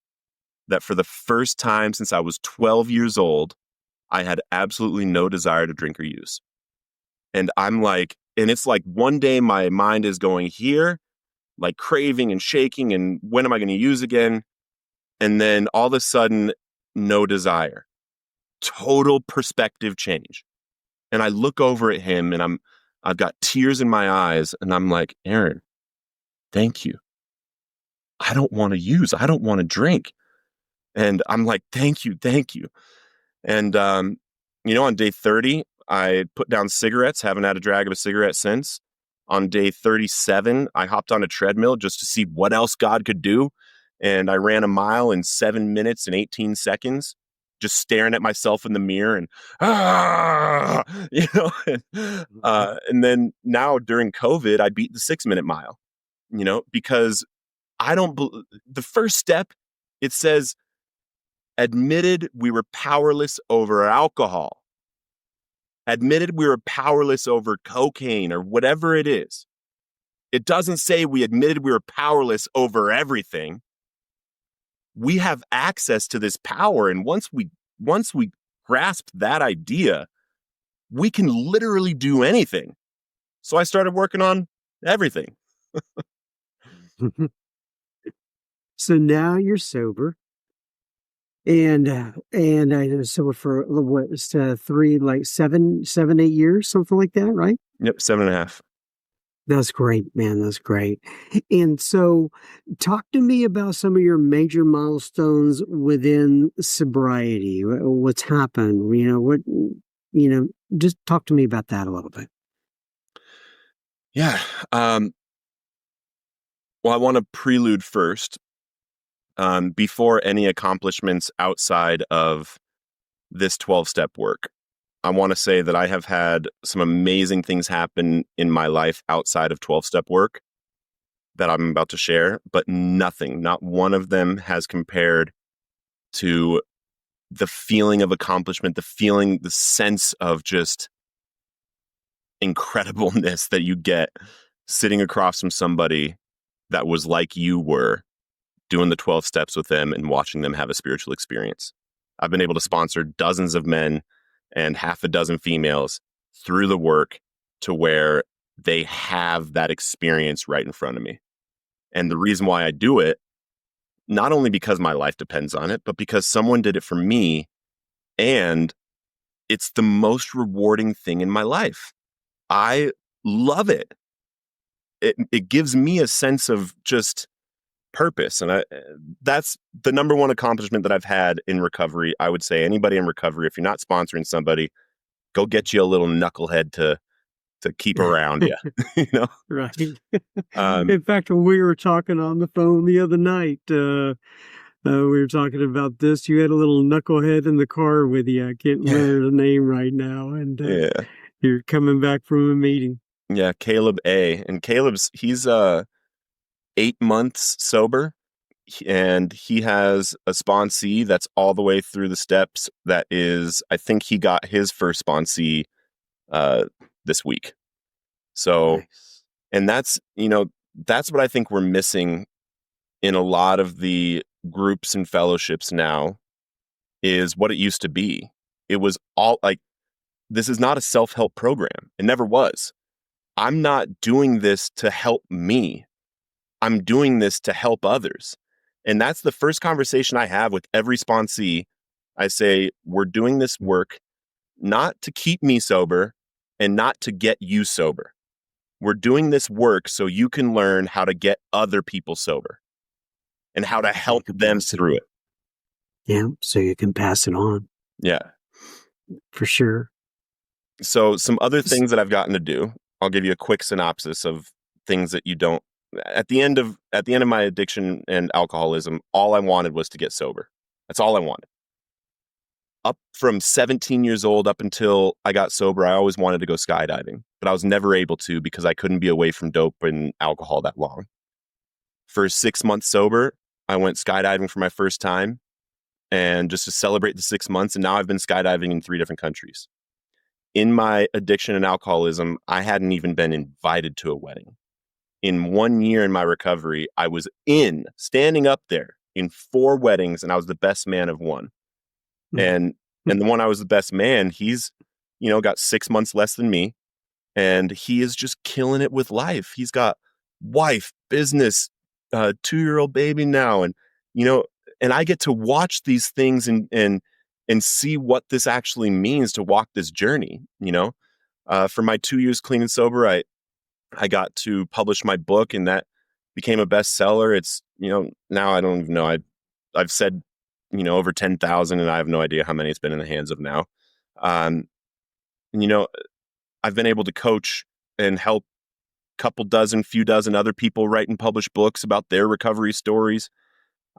that for the first time since I was 12 years old, I had absolutely no desire to drink or use. And I'm like, and it's like one day my mind is going here, like craving and shaking and when am I going to use again? And then all of a sudden, no desire. Total perspective change. And I look over at him and I've got tears in my eyes and I'm like, Aaron, thank you. I don't want to use. I don't want to drink. And I'm like, thank you. And, on day 30, I put down cigarettes, haven't had a drag of a cigarette since. On day 37, I hopped on a treadmill just to see what else God could do. And I ran a mile in 7 minutes and 18 seconds, just staring at myself in the mirror and, and then now during COVID, I beat the 6-minute mile, because the first step, it says, admitted we were powerless over alcohol, admitted we were powerless over cocaine or whatever it is. It doesn't say we admitted we were powerless over everything. We have access to this power. And once we grasp that idea, we can literally do anything. So I started working on everything. So now you're sober. And I was sober for what was 7, 8 years, something like that, right? Yep, 7.5. That's great, man. That's great. And so talk to me about some of your major milestones within sobriety. What's happened? Just talk to me about that a little bit. Yeah. Well, I want to prelude first. Before any accomplishments outside of this 12-step work, I want to say that I have had some amazing things happen in my life outside of 12-step work that I'm about to share, but not one of them has compared to the feeling of accomplishment, the sense of just incredibleness that you get sitting across from somebody that was like you were, doing the 12 steps with them and watching them have a spiritual experience. I've been able to sponsor dozens of men and half a dozen females through the work to where they have that experience right in front of me. And the reason why I do it, not only because my life depends on it, but because someone did it for me, and it's the most rewarding thing in my life. I love it. It gives me a sense of just purpose. And that's the number one accomplishment that I've had in recovery. I would say anybody in recovery, if you're not sponsoring somebody, go get you a little knucklehead to keep around you. You know? Right. In fact, when we were talking on the phone the other night, we were talking about this. You had a little knucklehead in the car with you. I can't remember the name right now. And you're coming back from a meeting. Yeah, Caleb A. And he's 8 months sober, and he has a sponsee that's all the way through the steps. That is, I think he got his first sponsee this week. So, nice. And that's what I think we're missing in a lot of the groups and fellowships now, is what it used to be. It was all like, this is not a self-help program. It never was. I'm not doing this to help me. I'm doing this to help others. And that's the first conversation I have with every sponsee. I say, we're doing this work not to keep me sober and not to get you sober. We're doing this work so you can learn how to get other people sober and how to help them through it. Yeah, so you can pass it on. Yeah. For sure. So some other things that I've gotten to do, I'll give you a quick synopsis of things that you don't. At the end of my addiction and alcoholism, all I wanted was to get sober. That's all I wanted. Up from 17 years old up until I got sober, I always wanted to go skydiving, but I was never able to because I couldn't be away from dope and alcohol that long. For 6 months sober, I went skydiving for my first time, and just to celebrate the 6 months, and now I've been skydiving in 3 different countries. In my addiction and alcoholism, I hadn't even been invited to a wedding. In 1 year in my recovery, I was standing up there in 4 weddings, and I was the best man of 1. And the one I was the best man, he's, got 6 months less than me, and he is just killing it with life. He's got wife, business, 2-year-old baby now. And, and I get to watch these things and see what this actually means to walk this journey. For my 2 years clean and sober, I got to publish my book, and that became a bestseller. It's, now I don't even know. I've said, over 10,000, and I have no idea how many it's been in the hands of now. And, I've been able to coach and help few dozen other people write and publish books about their recovery stories.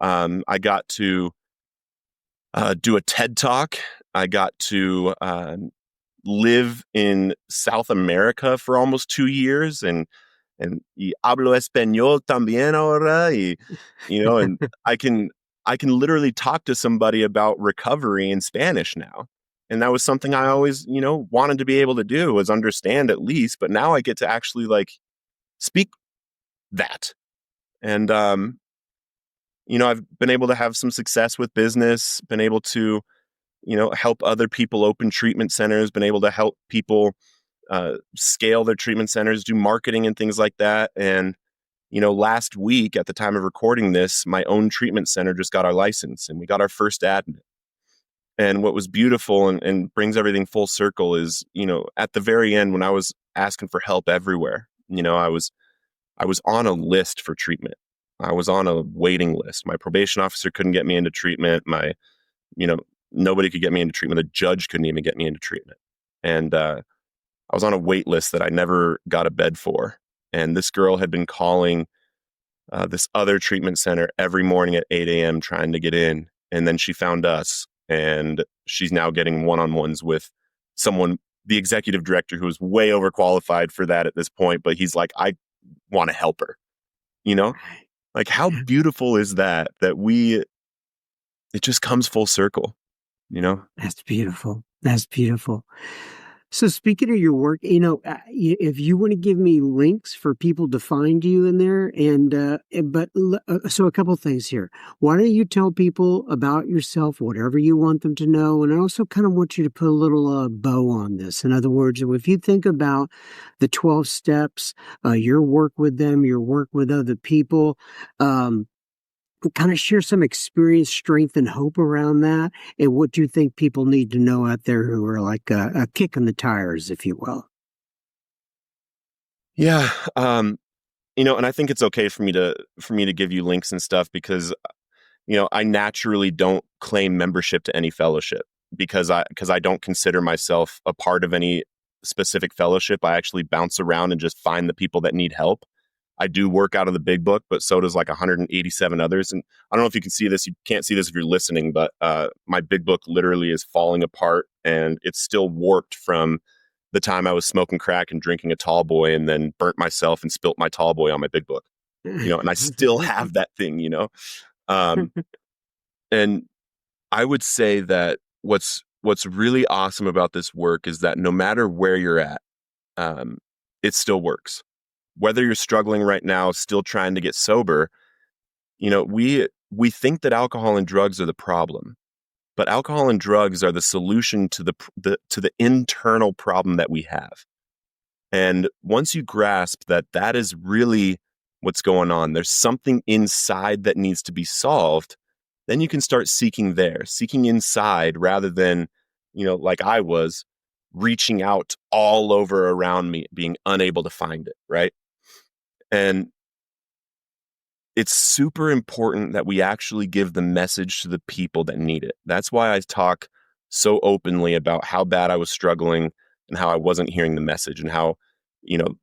I got to do a TED Talk. I got to live in South America for almost 2 years, and y hablo español también ahora, and I can literally talk to somebody about recovery in Spanish now. And that was something I always, wanted to be able to do, was understand at least, but now I get to actually speak that. And I've been able to have some success with business, been able to help other people open treatment centers, been able to help people scale their treatment centers, do marketing and things like that. And, last week at the time of recording this, my own treatment center just got our license, and we got our first admit. And what was beautiful and brings everything full circle is, at the very end, when I was asking for help everywhere, I was on a list for treatment. I was on a waiting list. My probation officer couldn't get me into treatment. Nobody could get me into treatment. The judge couldn't even get me into treatment. And I was on a wait list that I never got a bed for. And this girl had been calling this other treatment center every morning at 8 a.m. trying to get in. And then she found us, and she's now getting one-on-ones with someone, the executive director, who is way overqualified for that at this point. But he's like, I want to help her. How beautiful is that it just comes full circle. That's beautiful. That's beautiful. So speaking of your work, if you want to give me links for people to find you in there, so a couple things here. Why don't you tell people about yourself, whatever you want them to know, and I also kind of want you to put a little bow on this. In other words, if you think about the 12 steps, your work with them, your work with other people, kind of share some experience, strength, and hope around that, and what you think people need to know out there who are like a kick in the tires, if you will. Yeah. And I think it's okay for me to give you links and stuff because, I naturally don't claim membership to any fellowship because I don't consider myself a part of any specific fellowship. I actually bounce around and just find the people that need help. I do work out of the big book, but so does like 187 others. And I don't know if you can see this. You can't see this if you're listening, but my big book literally is falling apart, and it's still warped from the time I was smoking crack and drinking a tall boy and then burnt myself and spilt my tall boy on my big book, and I still have that thing. Um, and I would say that what's really awesome about this work is that no matter where you're at, it still works. Whether you're struggling right now, still trying to get sober, we think that alcohol and drugs are the problem, but alcohol and drugs are the solution to the internal problem that we have. And once you grasp that that is really what's going on, there's something inside that needs to be solved, then you can start seeking inside rather than, like I was, reaching out all over around me, being unable to find it, right? And it's super important that we actually give the message to the people that need it. That's why I talk so openly about how bad I was struggling and how I wasn't hearing the message and how,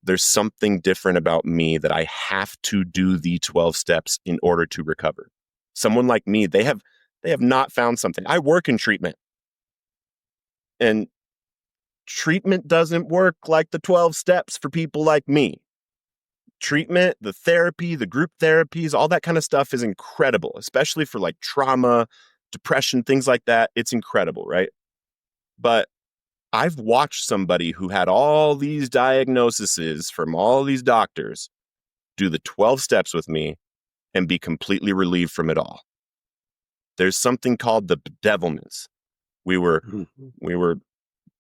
there's something different about me that I have to do the 12 steps in order to recover. Someone like me, they have not found something. I work in treatment, and treatment doesn't work like the 12 steps for people like me. Treatment, the therapy, the group therapies, all that kind of stuff is incredible, especially for like trauma, depression, things like that. It's incredible, right? But I've watched somebody who had all these diagnoses from all these doctors do the 12 steps with me and be completely relieved from it all. There's something called the bedevilments. We were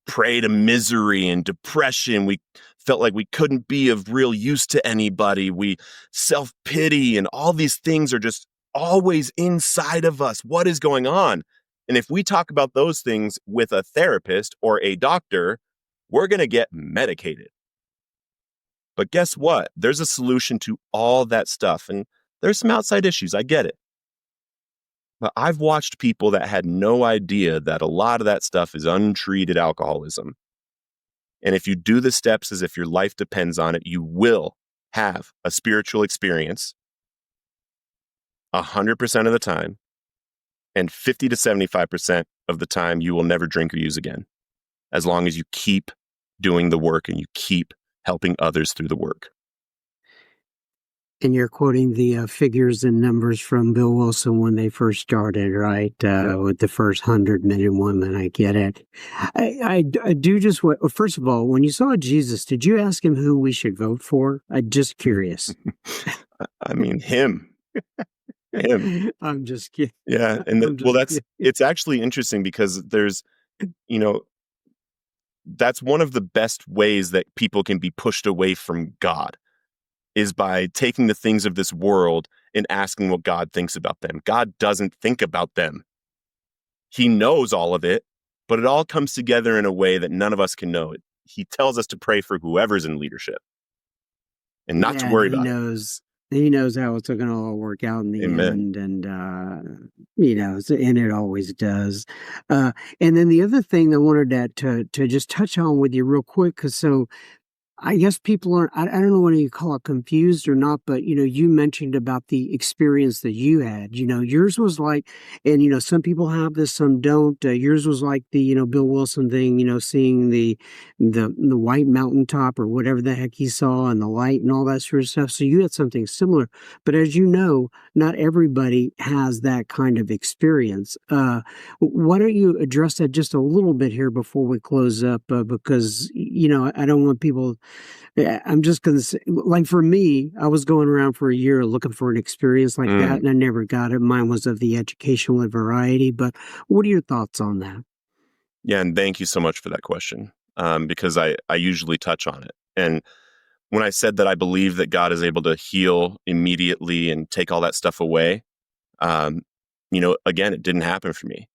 prey to misery and depression. We felt like we couldn't be of real use to anybody. We self-pity and all these things are just always inside of us. What is going on? And if we talk about those things with a therapist or a doctor, we're going to get medicated. But guess what? There's a solution to all that stuff. And there's some outside issues. I get it. But I've watched people that had no idea that a lot of that stuff is untreated alcoholism. And if you do the steps as if your life depends on it, you will have a spiritual experience 100% of the time. And 50 to 75% of the time, you will never drink or use again, as long as you keep doing the work and you keep helping others through the work. And you're quoting the figures and numbers from Bill Wilson when they first started, right? With the first 100 men and women. I get it. I do just what, first of all, when you saw Jesus, did you ask him who we should vote for? I'm just curious. I mean, him. I'm just kidding. Yeah. And it's actually interesting because there's, that's one of the best ways that people can be pushed away from God is by taking the things of this world and asking what God thinks about them. God doesn't think about them. He knows all of it, but it all comes together in a way that none of us can know it. He tells us to pray for whoever's in leadership and not to worry about it. He knows how it's going to all work out in the end, and and it always does. And then the other thing I wanted to just touch on with you real quick, because I guess people are, I don't know whether you call it confused or not, but, you mentioned about the experience that you had. Yours was like, and, some people have this, some don't. Yours was like the, Bill Wilson thing, seeing the white mountaintop or whatever the heck he saw and the light and all that sort of stuff. So you had something similar. But as you know, not everybody has that kind of experience. Why don't you address that just a little bit here before we close up? Because, I don't want people. Yeah, I'm just going to say, like for me, I was going around for a year looking for an experience like that, and I never got it. Mine was of the educational variety. But what are your thoughts on that? Yeah, and thank you so much for that question, because I usually touch on it. And when I said that I believe that God is able to heal immediately and take all that stuff away, again, it didn't happen for me.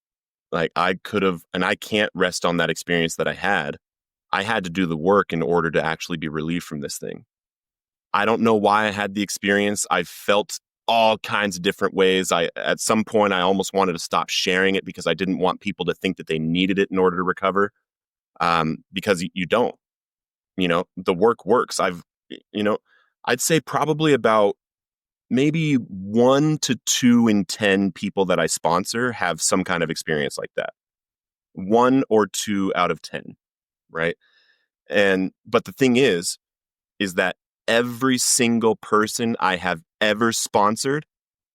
Like I could have, and I can't rest on that experience that I had. I had to do the work in order to actually be relieved from this thing. I don't know why I had the experience. I felt all kinds of different ways. At some point, I almost wanted to stop sharing it because I didn't want people to think that they needed it in order to recover. Because you don't. The work works. I'd say probably about maybe 1 to 2 in 10 people that I sponsor have some kind of experience like that. 1 or 2 out of 10. Right. But the thing is that every single person I have ever sponsored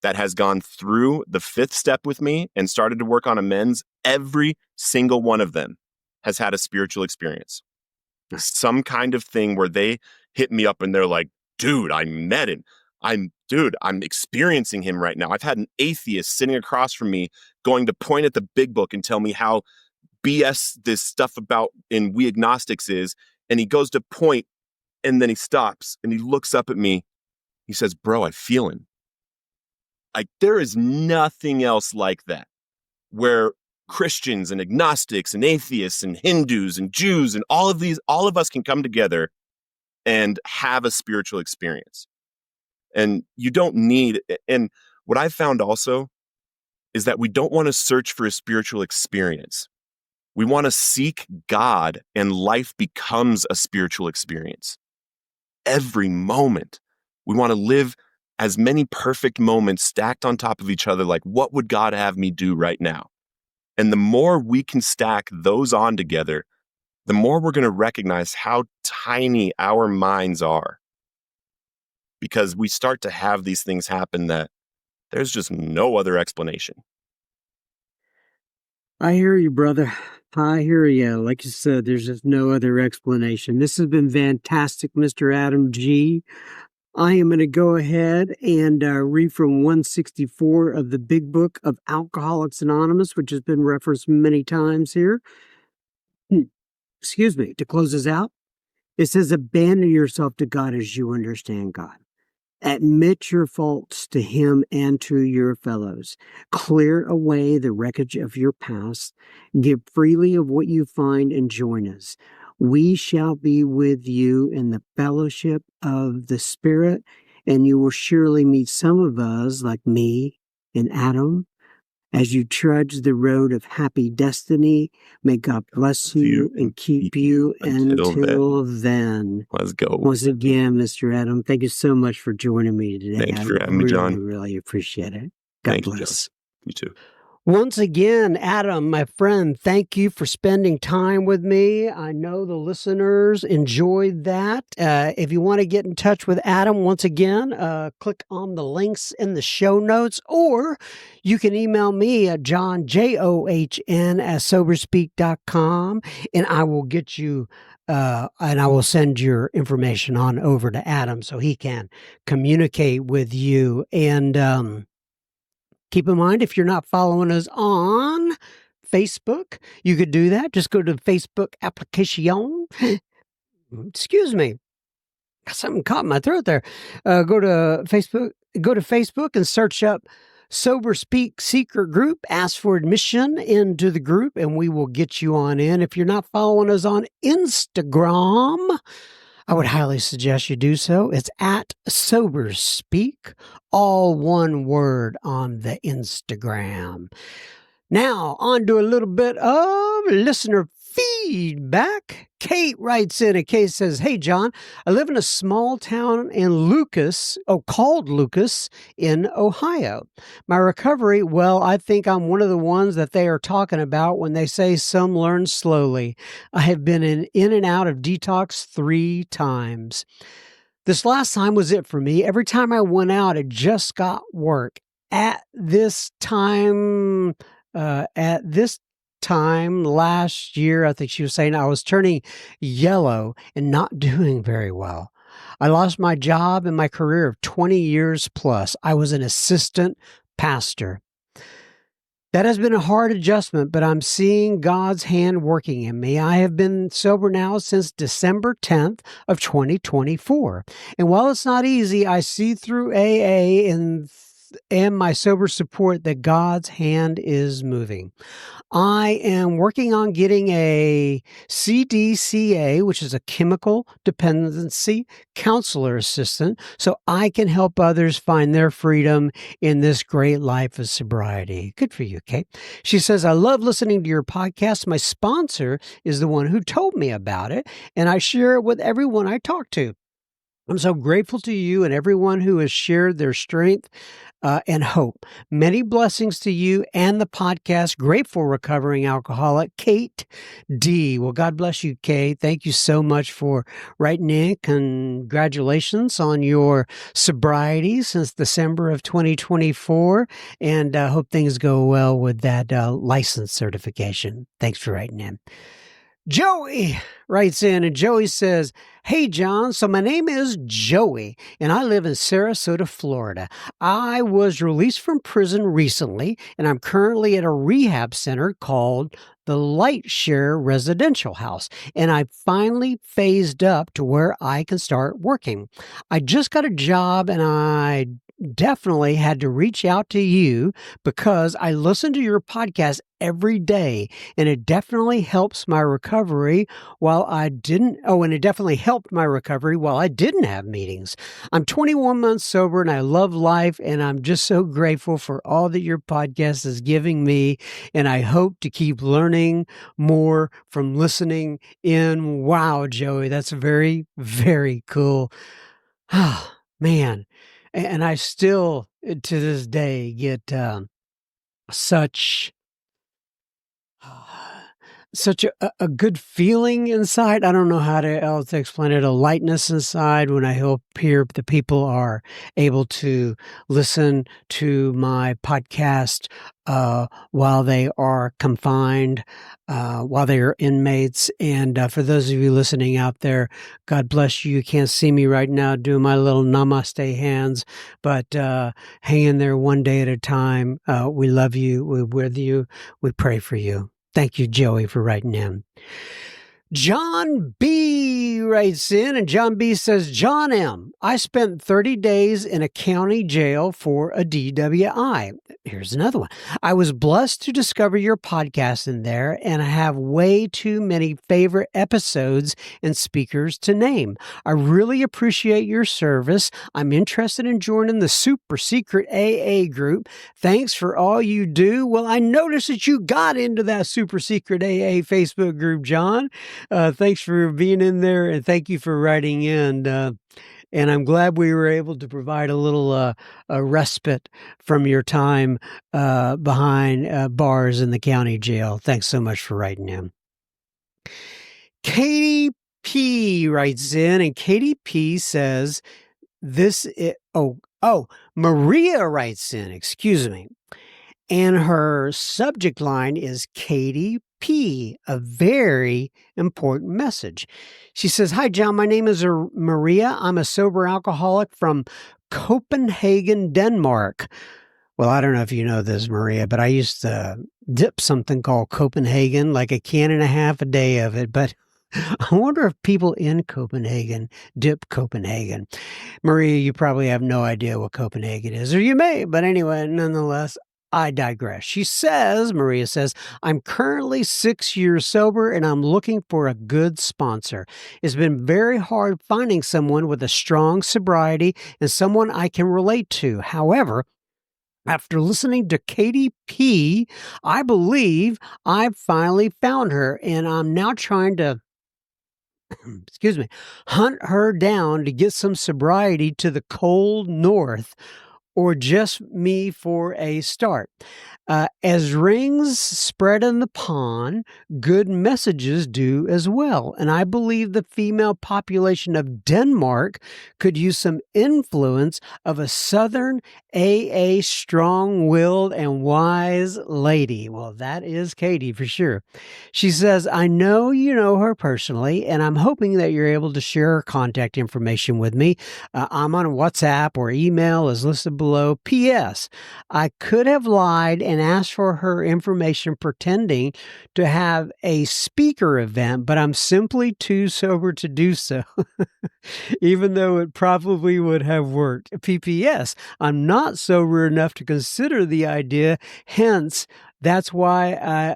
that has gone through the 5th step with me and started to work on amends, every single one of them has had a spiritual experience. Some kind of thing where they hit me up and they're like, dude, I met him. I'm experiencing him right now. I've had an atheist sitting across from me going to point at the big book and tell me how BS this stuff about in we agnostics is. And he goes to point and then he stops and he looks up at me. He says, bro, I feel him. Like there is nothing else like that where Christians and agnostics and atheists and Hindus and Jews and all of us can come together and have a spiritual experience. And you don't need, and what I found also is that we don't want to search for a spiritual experience. We want to seek God, and life becomes a spiritual experience. Every moment, we want to live as many perfect moments stacked on top of each other, like what would God have me do right now? And the more we can stack those on together, the more we're going to recognize how tiny our minds are. Because we start to have these things happen that there's just no other explanation. I hear you, brother. I hear you. Like you said, there's just no other explanation. This has been fantastic, Mr. Adam G. I am going to go ahead and read from 164 of the Big Book of Alcoholics Anonymous, which has been referenced many times here. Excuse me. To close this out, it says, abandon yourself to God as you understand God. Admit your faults to Him and to your fellows. Clear away the wreckage of your past. Give freely of what you find and join us. We shall be with you in the fellowship of the Spirit, and you will surely meet some of us, like me and Adam, as you trudge the road of happy destiny. May God bless you and keep you until then. Let's go. Once again, Mr. Adam, thank you so much for joining me today. Thanks for having me, John. I really appreciate it. God bless. You too. Once again, Adam, my friend, thank you for spending time with me. I know the listeners enjoyed that. If you want to get in touch with Adam, once again, click on the links in the show notes, or you can email me at johnjohn@soberspeak.com, and I will get you and I will send your information on over to Adam so he can communicate with you. And keep in mind, if you're not following us on Facebook, you could do that. Just go to the Facebook application. Excuse me. Something caught in my throat there. Go to Facebook and search up Sober Speak Secret Group. Ask for admission into the group, and we will get you on in. If you're not following us on Instagram, I would highly suggest you do so. It's at Sober Speak, all one word on the Instagram. Now, on to a little bit of listener feedback. Kate writes in, and Kate says, "Hey, John, I live in a small town called Lucas in Ohio. My recovery, well, I think I'm one of the ones that they are talking about when they say some learn slowly. I have been in and out of detox 3 times. This last time was it for me. Every time I went out, it just got work. At this time, last year, I think she was saying I was turning yellow and not doing very well. I lost my job and my career of 20 years plus. I was an assistant pastor. That has been a hard adjustment, but I'm seeing God's hand working in me. I have been sober now since December 10th of 2024. And while it's not easy, I see through AA and my sober support that God's hand is moving. I am working on getting a CDCA, which is a chemical dependency counselor assistant, so I can help others find their freedom in this great life of sobriety. Good for you, Kate. She says, I love listening to your podcast. My sponsor is the one who told me about it, and I share it with everyone I talk to. I'm so grateful to you and everyone who has shared their strength and hope. Many blessings to you and the podcast. Grateful recovering alcoholic, Kate D. Well, God bless you, Kate. Thank you so much for writing in. Congratulations on your sobriety since December of 2024. And hope things go well with that license certification. Thanks for writing in. Joey writes in, and Joey says, Hey, John, so my name is Joey, and I live in Sarasota, Florida. I was released from prison recently, and I'm currently at a rehab center called the Lightshare Residential House, and I finally phased up to where I can start working. I just got a job, and I definitely had to reach out to you because I listen to your podcast every day, and it definitely helps my recovery and it definitely helped my recovery while I didn't have meetings. I'm 21 months sober and I love life, and I'm just so grateful for all that your podcast is giving me, and I hope to keep learning more from listening in. Wow, Joey, that's very, very cool. Ah, man. And I still, to this day, get such a good feeling inside. I don't know how else to explain it. A lightness inside when I hear the people are able to listen to my podcast while they are confined, while they are inmates. And for those of you listening out there, God bless you. You can't see me right now doing my little namaste hands, but hang in there one day at a time. We love you. We're with you. We pray for you. Thank you, Joey, for writing in. John B. writes in, and John B. says, John M., I spent 30 days in a county jail for a DWI. Here's another one. I was blessed to discover your podcast in there, and I have way too many favorite episodes and speakers to name. I really appreciate your service. I'm interested in joining the super secret AA group. Thanks for all you do. Well, I noticed that you got into that super secret AA Facebook group, John. Thanks for being in there, and thank you for writing in. And I'm glad we were able to provide a little a respite from your time behind bars in the county jail. Thanks so much for writing in. Katie P. writes in, and Katie P. says, Maria writes in, excuse me. And her subject line is Katie P., a very important message. She says, Hi, John. My name is Maria. I'm a sober alcoholic from Copenhagen, Denmark. Well, I don't know if you know this, Maria, but I used to dip something called Copenhagen, like a can and a half a day of it. But I wonder if people in Copenhagen dip Copenhagen. Maria, you probably have no idea what Copenhagen is, or you may. But anyway, nonetheless, I digress. Maria says, I'm currently 6 years sober and I'm looking for a good sponsor. It's been very hard finding someone with a strong sobriety and someone I can relate to. However, after listening to Katie P., I believe I've finally found her, and I'm now trying to excuse me, hunt her down to get some sobriety to the cold north, or just me for a start. As rings spread in the pond, good messages do as well. And I believe the female population of Denmark could use some influence of a Southern AA strong-willed and wise lady. Well, that is Katie for sure. She says, I know you know her personally, and I'm hoping that you're able to share her contact information with me. I'm on WhatsApp or email as listed below. P.S. I could have lied and asked for her information pretending to have a speaker event, but I'm simply too sober to do so, even though it probably would have worked. P.P.S. I'm not sober enough to consider the idea, hence, that's why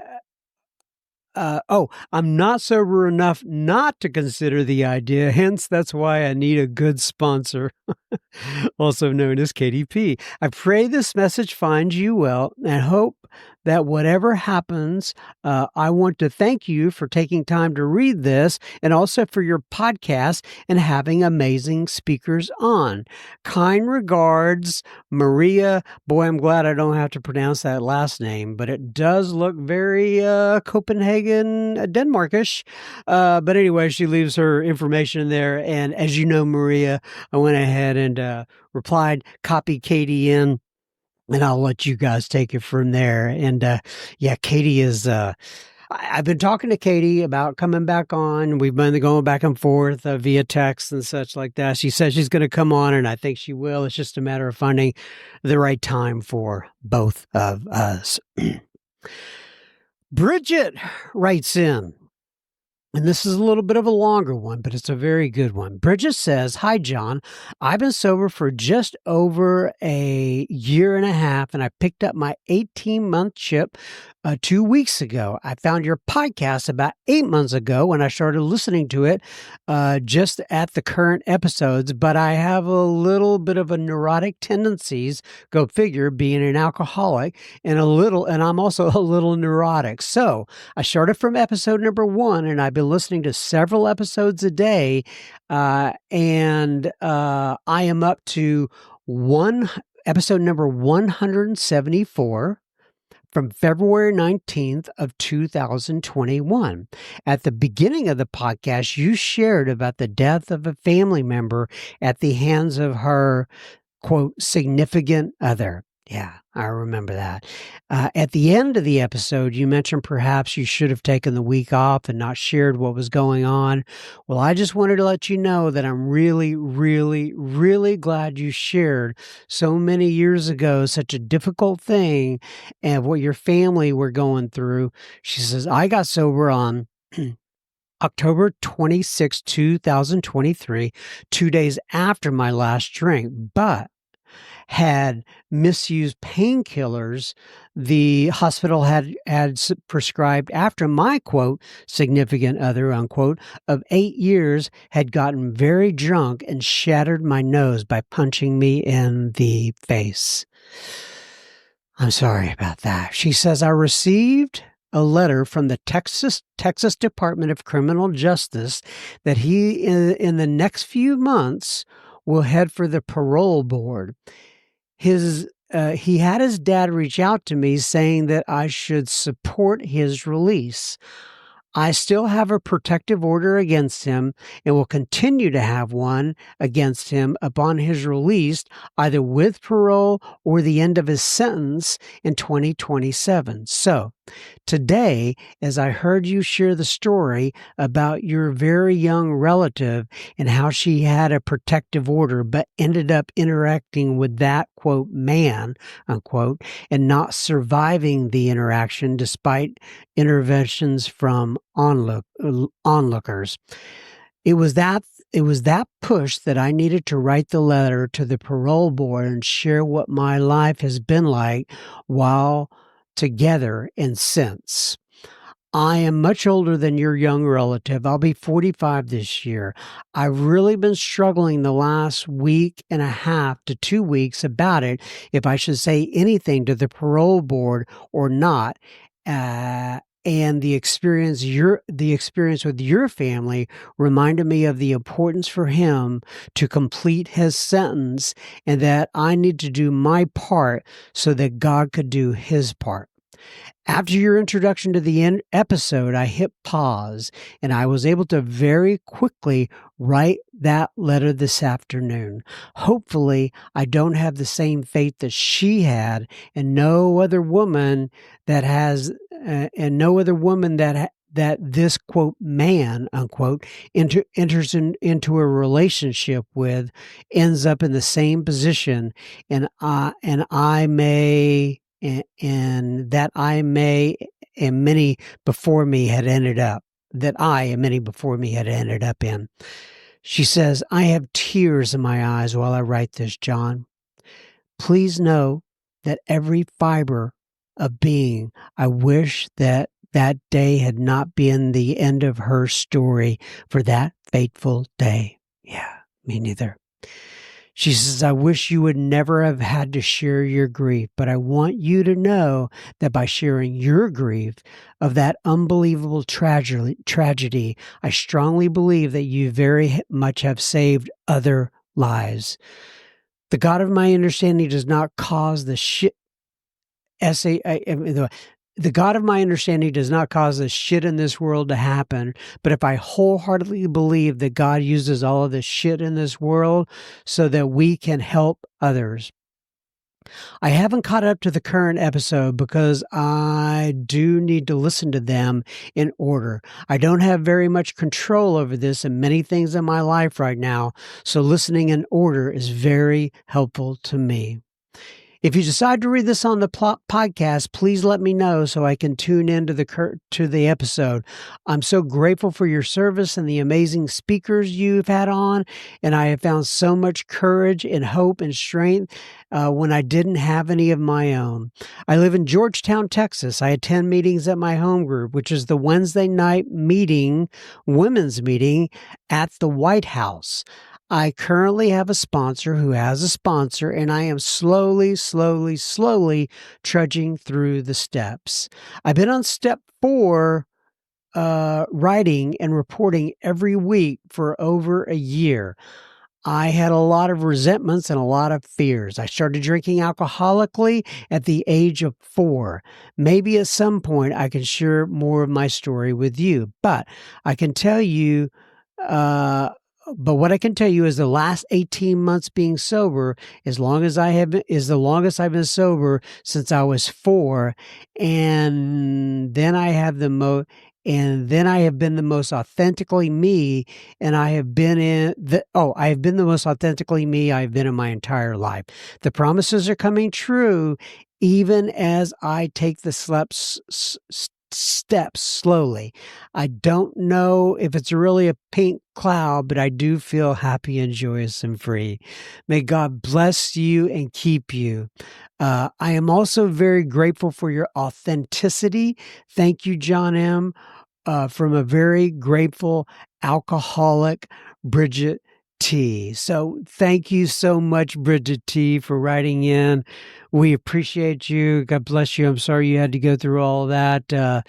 I'm not sober enough not to consider the idea. Hence, that's why I need a good sponsor, also known as KDP. I pray this message finds you well and hope that whatever happens, I want to thank you for taking time to read this and also for your podcast and having amazing speakers on. Kind regards, Maria. Boy, I'm glad I don't have to pronounce that last name, but it does look very Copenhagen, Denmarkish. But anyway, she leaves her information there. And as you know, Maria, I went ahead and replied, copy Katie in. And I'll let you guys take it from there. And yeah, Katie is, I've been talking to Katie about coming back on. We've been going back and forth via text and such like that. She says she's going to come on, and I think she will. It's just a matter of finding the right time for both of us. Bridget writes in. And this is a little bit of a longer one, but it's a very good one. Bridget says, hi, John. I've been sober for just over a year and a half, and I picked up my 18-month chip 2 weeks ago. I found your podcast about 8 months ago when I started listening to it just at the current episodes, but I have a little bit of a neurotic tendencies, go figure, being an alcoholic, and I'm also a little neurotic. So I started from episode number 1, and I've been listening to several episodes a day, and I am up to episode number 174 from February 19th of 2021. At the beginning of the podcast, you shared about the death of a family member at the hands of her, quote, significant other. Yeah, I remember that. At the end of the episode, you mentioned perhaps you should have taken the week off and not shared what was going on. Well, I just wanted to let you know that I'm really, really, really glad you shared so many years ago such a difficult thing and what your family were going through. She says, I got sober on October 26, 2023, 2 days after my last drink, but had misused painkillers the hospital had prescribed after my, quote, significant other, unquote, of 8 years had gotten very drunk and shattered my nose by punching me in the face. I'm sorry about that. She says, I received a letter from the Texas Department of Criminal Justice that he, in the next few months, will head for the parole board. He had his dad reach out to me saying that I should support his release. I still have a protective order against him and will continue to have one against him upon his release, either with parole or the end of his sentence in 2027. So, today, as I heard you share the story about your very young relative and how she had a protective order but ended up interacting with that, quote, man, unquote, and not surviving the interaction despite interventions from onlookers. It was that push that I needed to write the letter to the parole board and share what my life has been like while together and since. I am much older than your young relative. I'll be 45 this year. I've really been struggling the last week and a half to 2 weeks about it, if I should say anything to the parole board or not. and the experience with your family reminded me of the importance for him to complete his sentence, and that I need to do my part so that God could do his part. After your introduction to the episode, I hit pause, and I was able to very quickly write that letter this afternoon. Hopefully, I don't have the same fate that she had, and no other woman that this quote man unquote enters into a relationship with ends up in the same position, and many before me had ended up in. She says, I have tears in my eyes while I write this, John. Please know that every fiber of being, I wish that day had not been the end of her story for that fateful day. Yeah, me neither. She says, I wish you would never have had to share your grief, but I want you to know that by sharing your grief of that unbelievable tragedy, I strongly believe that you very much have saved other lives. The God of my understanding does not cause the shit. The God of my understanding does not cause the shit in this world to happen, but if I wholeheartedly believe that God uses all of the shit in this world so that we can help others. I haven't caught up to the current episode because I do need to listen to them in order. I don't have very much control over this and many things in my life right now, so listening in order is very helpful to me. If you decide to read this on the podcast, please let me know so I can tune into the episode. I'm so grateful for your service and the amazing speakers you've had on, and I have found so much courage and hope and strength when I didn't have any of my own. I live in Georgetown, Texas. I attend meetings at my home group, which is the Wednesday night women's meeting at the White House. I currently have a sponsor who has a sponsor, and I am slowly trudging through the steps. I've been on step 4, writing and reporting every week for over a year. I had a lot of resentments and a lot of fears. I started drinking alcoholically at the age of 4. Maybe at some point I can share more of my story with you, but I can tell you, what I can tell you is the last 18 months being sober is the longest I've been sober since I was 4. And then I have been the most authentically me, and I have been the most authentically me I've been in my entire life. The promises are coming true even as I take the steps slowly. I don't know if it's really a pink cloud, but I do feel happy and joyous and free. May God bless you and keep you. I am also very grateful for your authenticity. Thank you, John M. From a very grateful alcoholic, Bridget T. So thank you so much, Bridget T., for writing in. We appreciate you. God bless you. I'm sorry you had to go through all that.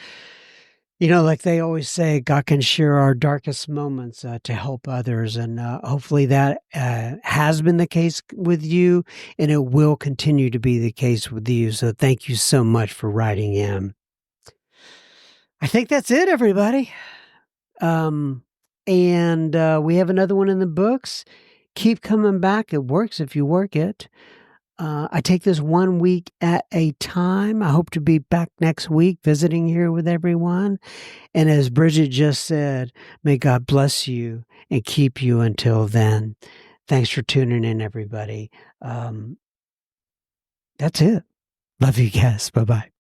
Like they always say, God can share our darkest moments to help others. And hopefully that has been the case with you, and it will continue to be the case with you. So thank you so much for writing in. I think that's it, everybody. And we have another one in the books. Keep coming back. It works if you work it. I take this 1 week at a time. I hope to be back next week visiting here with everyone. And as Bridget just said, may God bless you and keep you until then. Thanks for tuning in, everybody. That's it. Love you guys. Bye-bye.